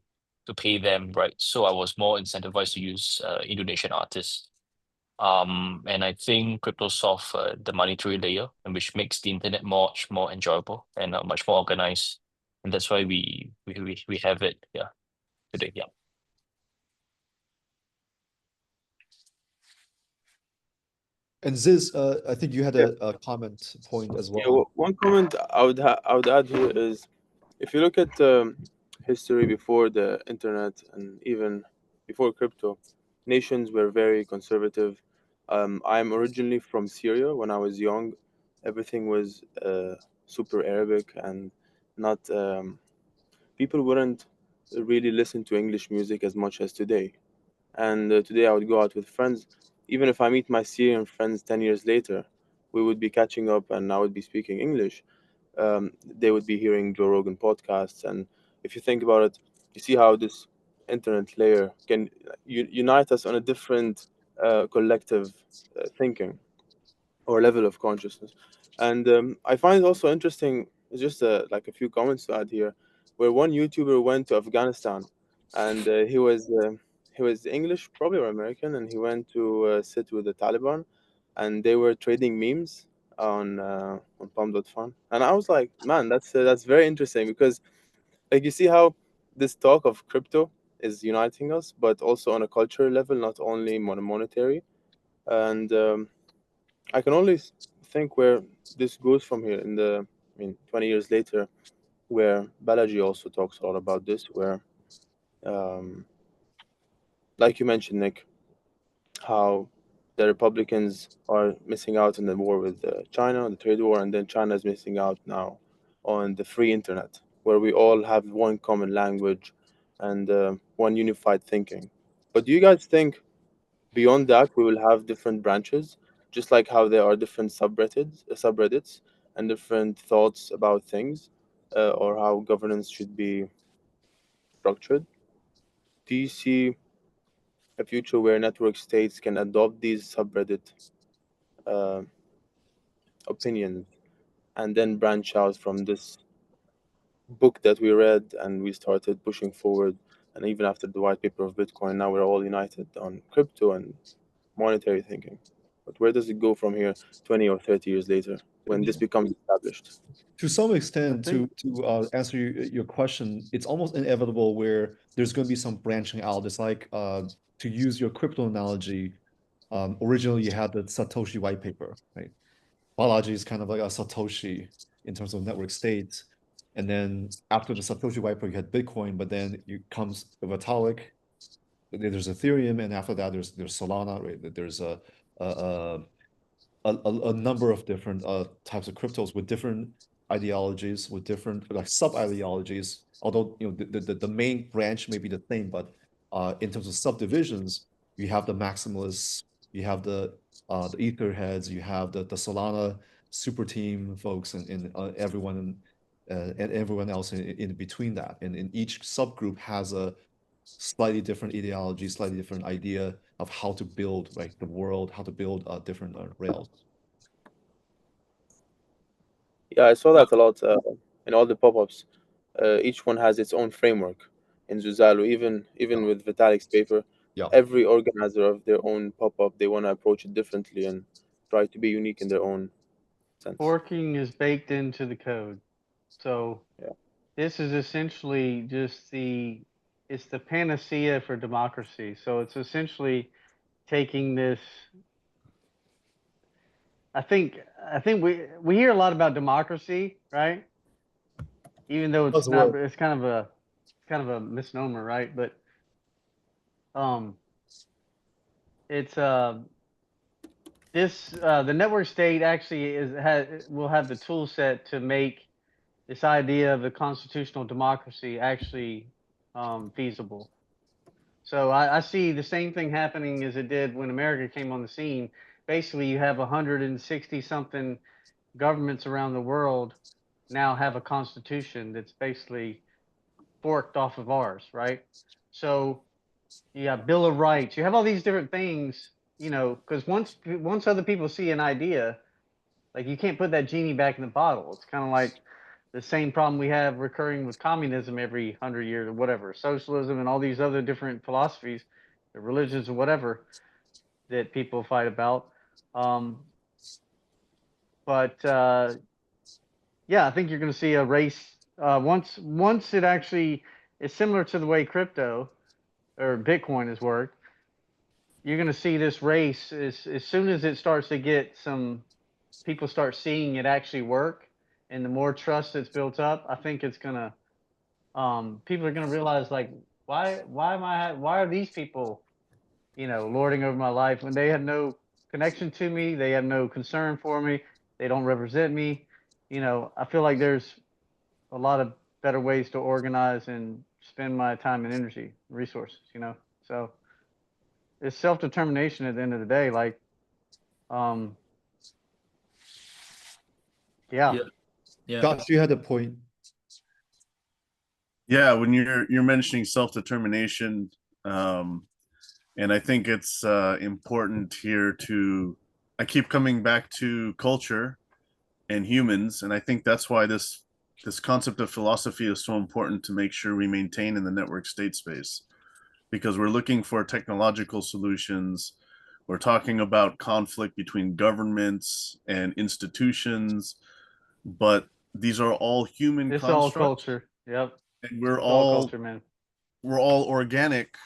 Speaker 11: pay them, right? So I was more incentivized to use Indonesian artists. And I think crypto solve the monetary layer, and which makes the internet much more enjoyable and much more organized, and that's why we have it today. Yeah.
Speaker 4: And Ziz, I think you had a comment point as
Speaker 6: Yeah,
Speaker 4: well.
Speaker 6: one comment I would add here is, if you look at history before the internet and even before crypto, nations were very conservative. I'm originally from Syria. When I was young, everything was super Arabic, and not people wouldn't really listen to English music as much as today. And today I would go out with friends. Even if I meet my Syrian friends 10 years later, we would be catching up and I would be speaking English. They would be hearing Joe Rogan podcasts. And if you think about it, you see how this internet layer can unite us on a different collective thinking or level of consciousness. And I find it also interesting, just like a few comments to add here, where one YouTuber went to Afghanistan, and he was English, probably, or American, and he went to sit with the Taliban, and they were trading memes on Palm.fun. And I was like, man, that's very interesting, because like you see how this talk of crypto is uniting us, but also on a cultural level, not only monetary. And I can only think where this goes from here in the I mean, 20 years later, where Balaji also talks a lot about this, where, like you mentioned, Nick, how the Republicans are missing out on the war with China, the trade war, and then China is missing out now on the free internet, where we all have one common language and one unified thinking. But do you guys think beyond that we will have different branches, just like how there are different subreddits, and different thoughts about things, or how governance should be structured? Do you see a future where network states can adopt these subreddit uh, opinions and then branch out from this book that we read and we started pushing forward? And even after the white paper of Bitcoin, now we're all united on crypto and monetary thinking. But where does it go from here 20 or 30 years later when this becomes established?
Speaker 4: To some
Speaker 2: I
Speaker 4: extent,
Speaker 2: think
Speaker 4: to answer your question, it's almost inevitable where there's going to be some branching out. It's like to use your crypto analogy, originally you had the Satoshi white paper, right? Biology is kind of like a Satoshi in terms of network states. And then after the Satoshi white paper, you had Bitcoin, but then it comes Vitalik, there's Ethereum, and after that there's Solana, right? There's a a number of different types of cryptos with different ideologies, with different like sub ideologies. Although the main branch may be the same, but in terms of subdivisions, you have the maximalists, you have the etherheads, you have the Solana super team folks, and everyone and everyone else in between that. And in each subgroup has a slightly different ideology, slightly different idea of how to build like the world, how to build different rails.
Speaker 6: Yeah, I saw that a lot in all the pop-ups. Each one has its own framework. In Zuzalo, even with Vitalik's paper,
Speaker 4: Yeah.
Speaker 6: every organizer of their own pop-up, they want to approach it differently and try to be unique in their own sense.
Speaker 2: forking is baked into the code. So
Speaker 6: Yeah.
Speaker 2: this is essentially just it's the panacea for democracy. So it's essentially taking this. I think we hear a lot about democracy, right? Even though it's not, it's kind of a misnomer, right? But it's the network state actually will have the tool set to make this idea of a constitutional democracy actually feasible. So I see the same thing happening as it did when America came on the scene. Basically, you have 160 something governments around the world now have a constitution that's basically forked off of ours, right? So you have Bill of Rights, you have all these different things, because once other people see an idea, like you can't put that genie back in the bottle. It's kind of like the same problem we have recurring with communism every 100 years or whatever, socialism and all these other different philosophies, religions or whatever that people fight about. But yeah, I think you're going to see a race once it actually is similar to the way crypto or Bitcoin has worked. You're going to see this race as soon as it starts to get some people start seeing it actually work, and the more trust that's built up, I think it's gonna people are gonna realize like why are these people lording over my life when they have no connection to me, they have no concern for me, they don't represent me. I feel like there's a lot of better ways to organize and spend my time and energy resources. So it's self-determination at the end of the day. Like yeah.
Speaker 1: Yeah.
Speaker 4: Josh, you had a point.
Speaker 7: Yeah, when you're mentioning self-determination, and I think it's important here to I keep coming back to culture and humans, and I think that's why this concept of philosophy is so important to make sure we maintain in the network state space, because we're looking for technological solutions. We're talking about conflict between governments and institutions, but these are all human
Speaker 2: It's all
Speaker 7: constructs.
Speaker 2: culture. Yep.
Speaker 7: And we're
Speaker 2: It's all
Speaker 7: all
Speaker 2: culture, man.
Speaker 7: we're all organic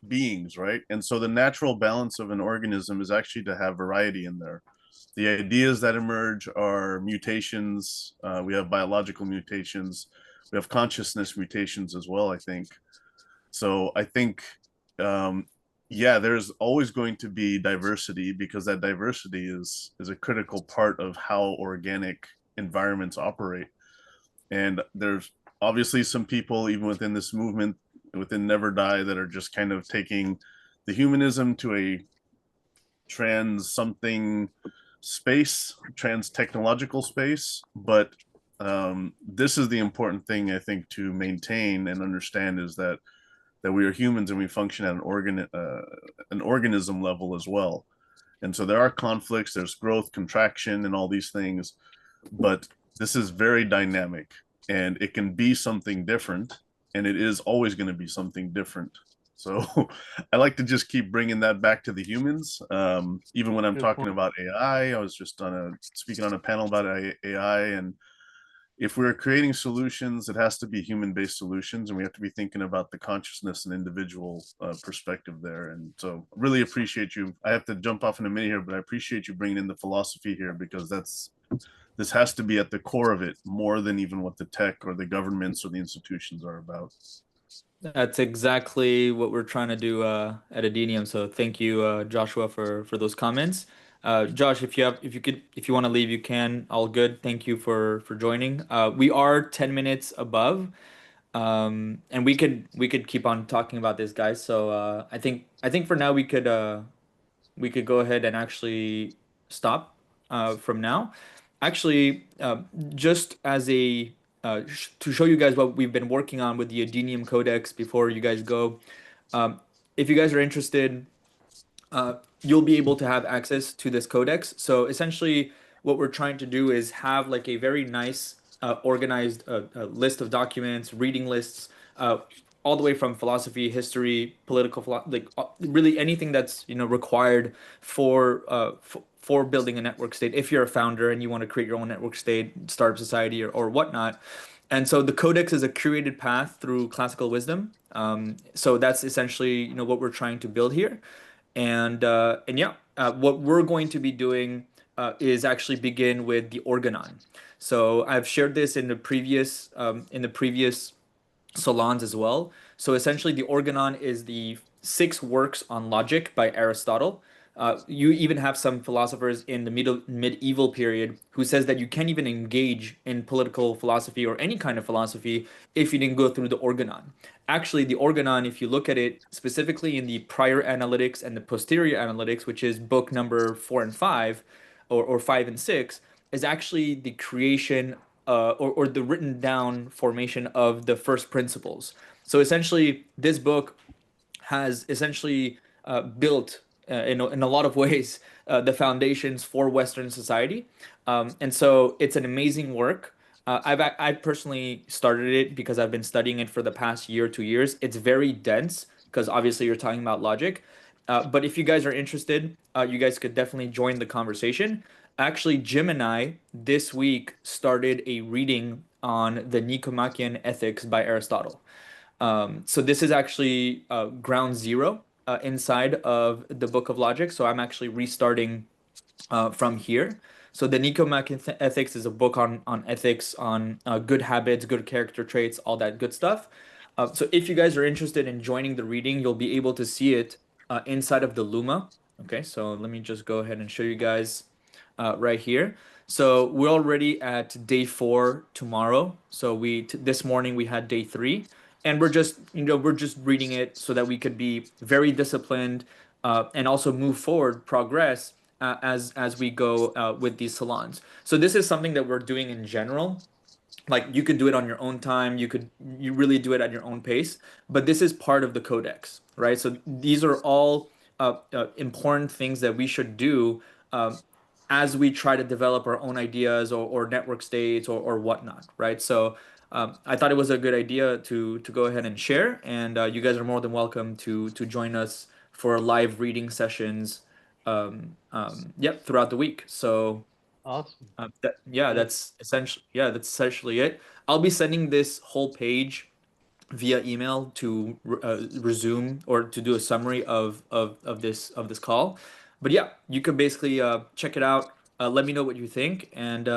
Speaker 7: beings, right? And so the natural balance of an organism is actually to have variety in there. The ideas that emerge are mutations. We have biological mutations. We have consciousness mutations as well, I think. So I think, yeah, there's always going to be diversity because that diversity is a critical part of how organic environments operate. And there's obviously some people, even within this movement, within Never Die, that are just kind of taking the humanism to a trans something space, trans technological space. But this is the important thing, I think, to maintain and understand is that we are humans and we function at an organism level as well. And so there are conflicts, there's growth, contraction, and all these things, but this is very dynamic and it can be something different, and it is always going to be something different. So I like to just keep bringing that back to the humans. Even when I'm
Speaker 2: Good
Speaker 7: talking
Speaker 2: point.
Speaker 7: about AI, I was just speaking on a panel about AI, and if we're creating solutions, it has to be human-based solutions, and we have to be thinking about the consciousness and individual perspective there. And so really appreciate you. I have to jump off in a minute here, but I appreciate you bringing in the philosophy here, because this has to be at the core of it more than even what the tech or the governments or the institutions are about.
Speaker 1: That's exactly what we're trying to do at Edeneum. So thank you, Joshua, for those comments. Josh, if you want to leave, you can. All good. Thank you for joining. We are 10 minutes above, and we could keep on talking about this, guys. So I think for now we could go ahead and actually stop from now. Actually, just as to show you guys what we've been working on with the Edeneum Codex before you guys go, um, if you guys are interested, you'll be able to have access to this codex. So essentially, what we're trying to do is have like a very nice, organized list of documents, reading lists, all the way from philosophy, history, like really anything that's required for building a network state. If you're a founder and you want to create your own network state, startup society, or whatnot. And so the codex is a curated path through classical wisdom. So that's essentially what we're trying to build here. And yeah, what we're going to be doing is actually begin with the organon. So I've shared this in the previous salons as well. So essentially, the organon is the six works on logic by Aristotle. You even have some philosophers in the medieval period who says that you can't even engage in political philosophy or any kind of philosophy if you didn't go through the organon. Actually, the organon, if you look at it specifically in the prior analytics and the posterior analytics, which is book number 4 and 5, or 5 and 6, is actually the creation or the written down formation of the first principles. So essentially, this book has essentially built in a lot of ways the foundations for Western society. And so it's an amazing work. I personally started it because I've been studying it for the past year, 2 years. It's very dense because obviously you're talking about logic. But if you guys are interested, you guys could definitely join the conversation. Actually, Jim and I this week started a reading on the Nicomachean Ethics by Aristotle. So this is actually ground zero inside of the Book of Logic. So I'm actually restarting from here. So the Nicomachean Ethics is a book on ethics, on good habits, good character traits, all that good stuff. So if you guys are interested in joining the reading, you'll be able to see it inside of the Luma. Okay, so let me just go ahead and show you guys right here. So we're already at day 4 tomorrow. So this morning we had day 3, and we're just reading it so that we could be very disciplined and also move forward, progress as we go with these salons. So this is something that we're doing in general. Like you could do it on your own time, you really do it at your own pace, but this is part of the codex, right? So these are all important things that we should do as we try to develop our own ideas or network states or whatnot, right? So I thought it was a good idea to go ahead and share, and you guys are more than welcome to join us for live reading sessions, yep, throughout the week. So
Speaker 2: Awesome.
Speaker 1: yeah,
Speaker 2: Yeah.
Speaker 1: that's essentially it. I'll be sending this whole page via email to resume or to do a summary of this call. But yeah, you can basically check it out. let me know what you think, and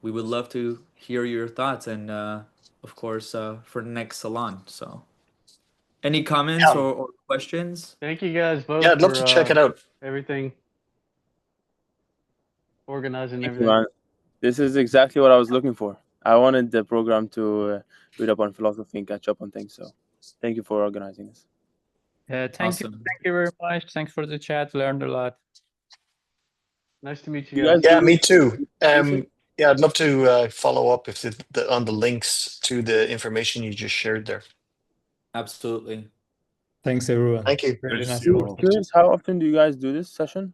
Speaker 1: we would love to hear your thoughts, and of course, for the next Salon. So, any comments
Speaker 3: Yeah,
Speaker 1: or questions?
Speaker 2: Thank you guys
Speaker 3: yeah,
Speaker 2: both
Speaker 3: I'd love to check it out.
Speaker 2: everything, organizing
Speaker 6: Thank you,
Speaker 2: everything.
Speaker 6: man. This is exactly what I was looking for. I wanted the program to read up on philosophy and catch up on things. So, thank you for organizing this.
Speaker 10: Thank you.
Speaker 1: Awesome.
Speaker 10: Thank you very much. Thanks for the chat. Learned a lot.
Speaker 2: Nice to meet
Speaker 6: You
Speaker 2: you
Speaker 6: guys
Speaker 2: guys.
Speaker 3: Yeah,
Speaker 6: do
Speaker 3: me
Speaker 6: this
Speaker 3: too.
Speaker 6: exclusive?
Speaker 3: Yeah, I'd love to follow up if on the links to the information you just shared there.
Speaker 1: Absolutely.
Speaker 8: Thanks, everyone.
Speaker 3: Thank you.
Speaker 8: Really
Speaker 7: Good to
Speaker 8: nice
Speaker 7: see you all.
Speaker 8: conversation.
Speaker 6: Curious, how often do you guys do this session?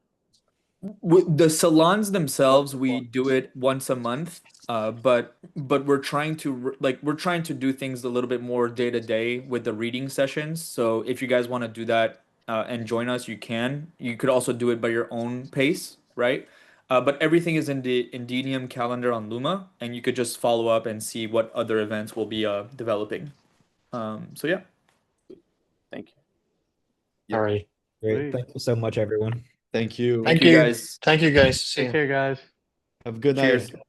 Speaker 1: With the salons themselves, we do it once a month. But we're trying to we're trying to do things a little bit more day to day with the reading sessions. So if you guys want to do that and join us, you can. You could also do it by your own pace, right? But everything is in the Edeneum calendar on Luma, and you could just follow up and see what other events will be developing. So yeah.
Speaker 6: Thank you.
Speaker 3: All right.
Speaker 9: Great.
Speaker 2: Sweet.
Speaker 9: Thank you so much, everyone.
Speaker 4: Thank you.
Speaker 1: Thank
Speaker 3: Thank
Speaker 1: you
Speaker 3: you.
Speaker 1: guys.
Speaker 3: Thank you, guys. See
Speaker 2: Take
Speaker 3: you.
Speaker 2: care, guys.
Speaker 4: Have a good
Speaker 1: Cheers.
Speaker 4: night.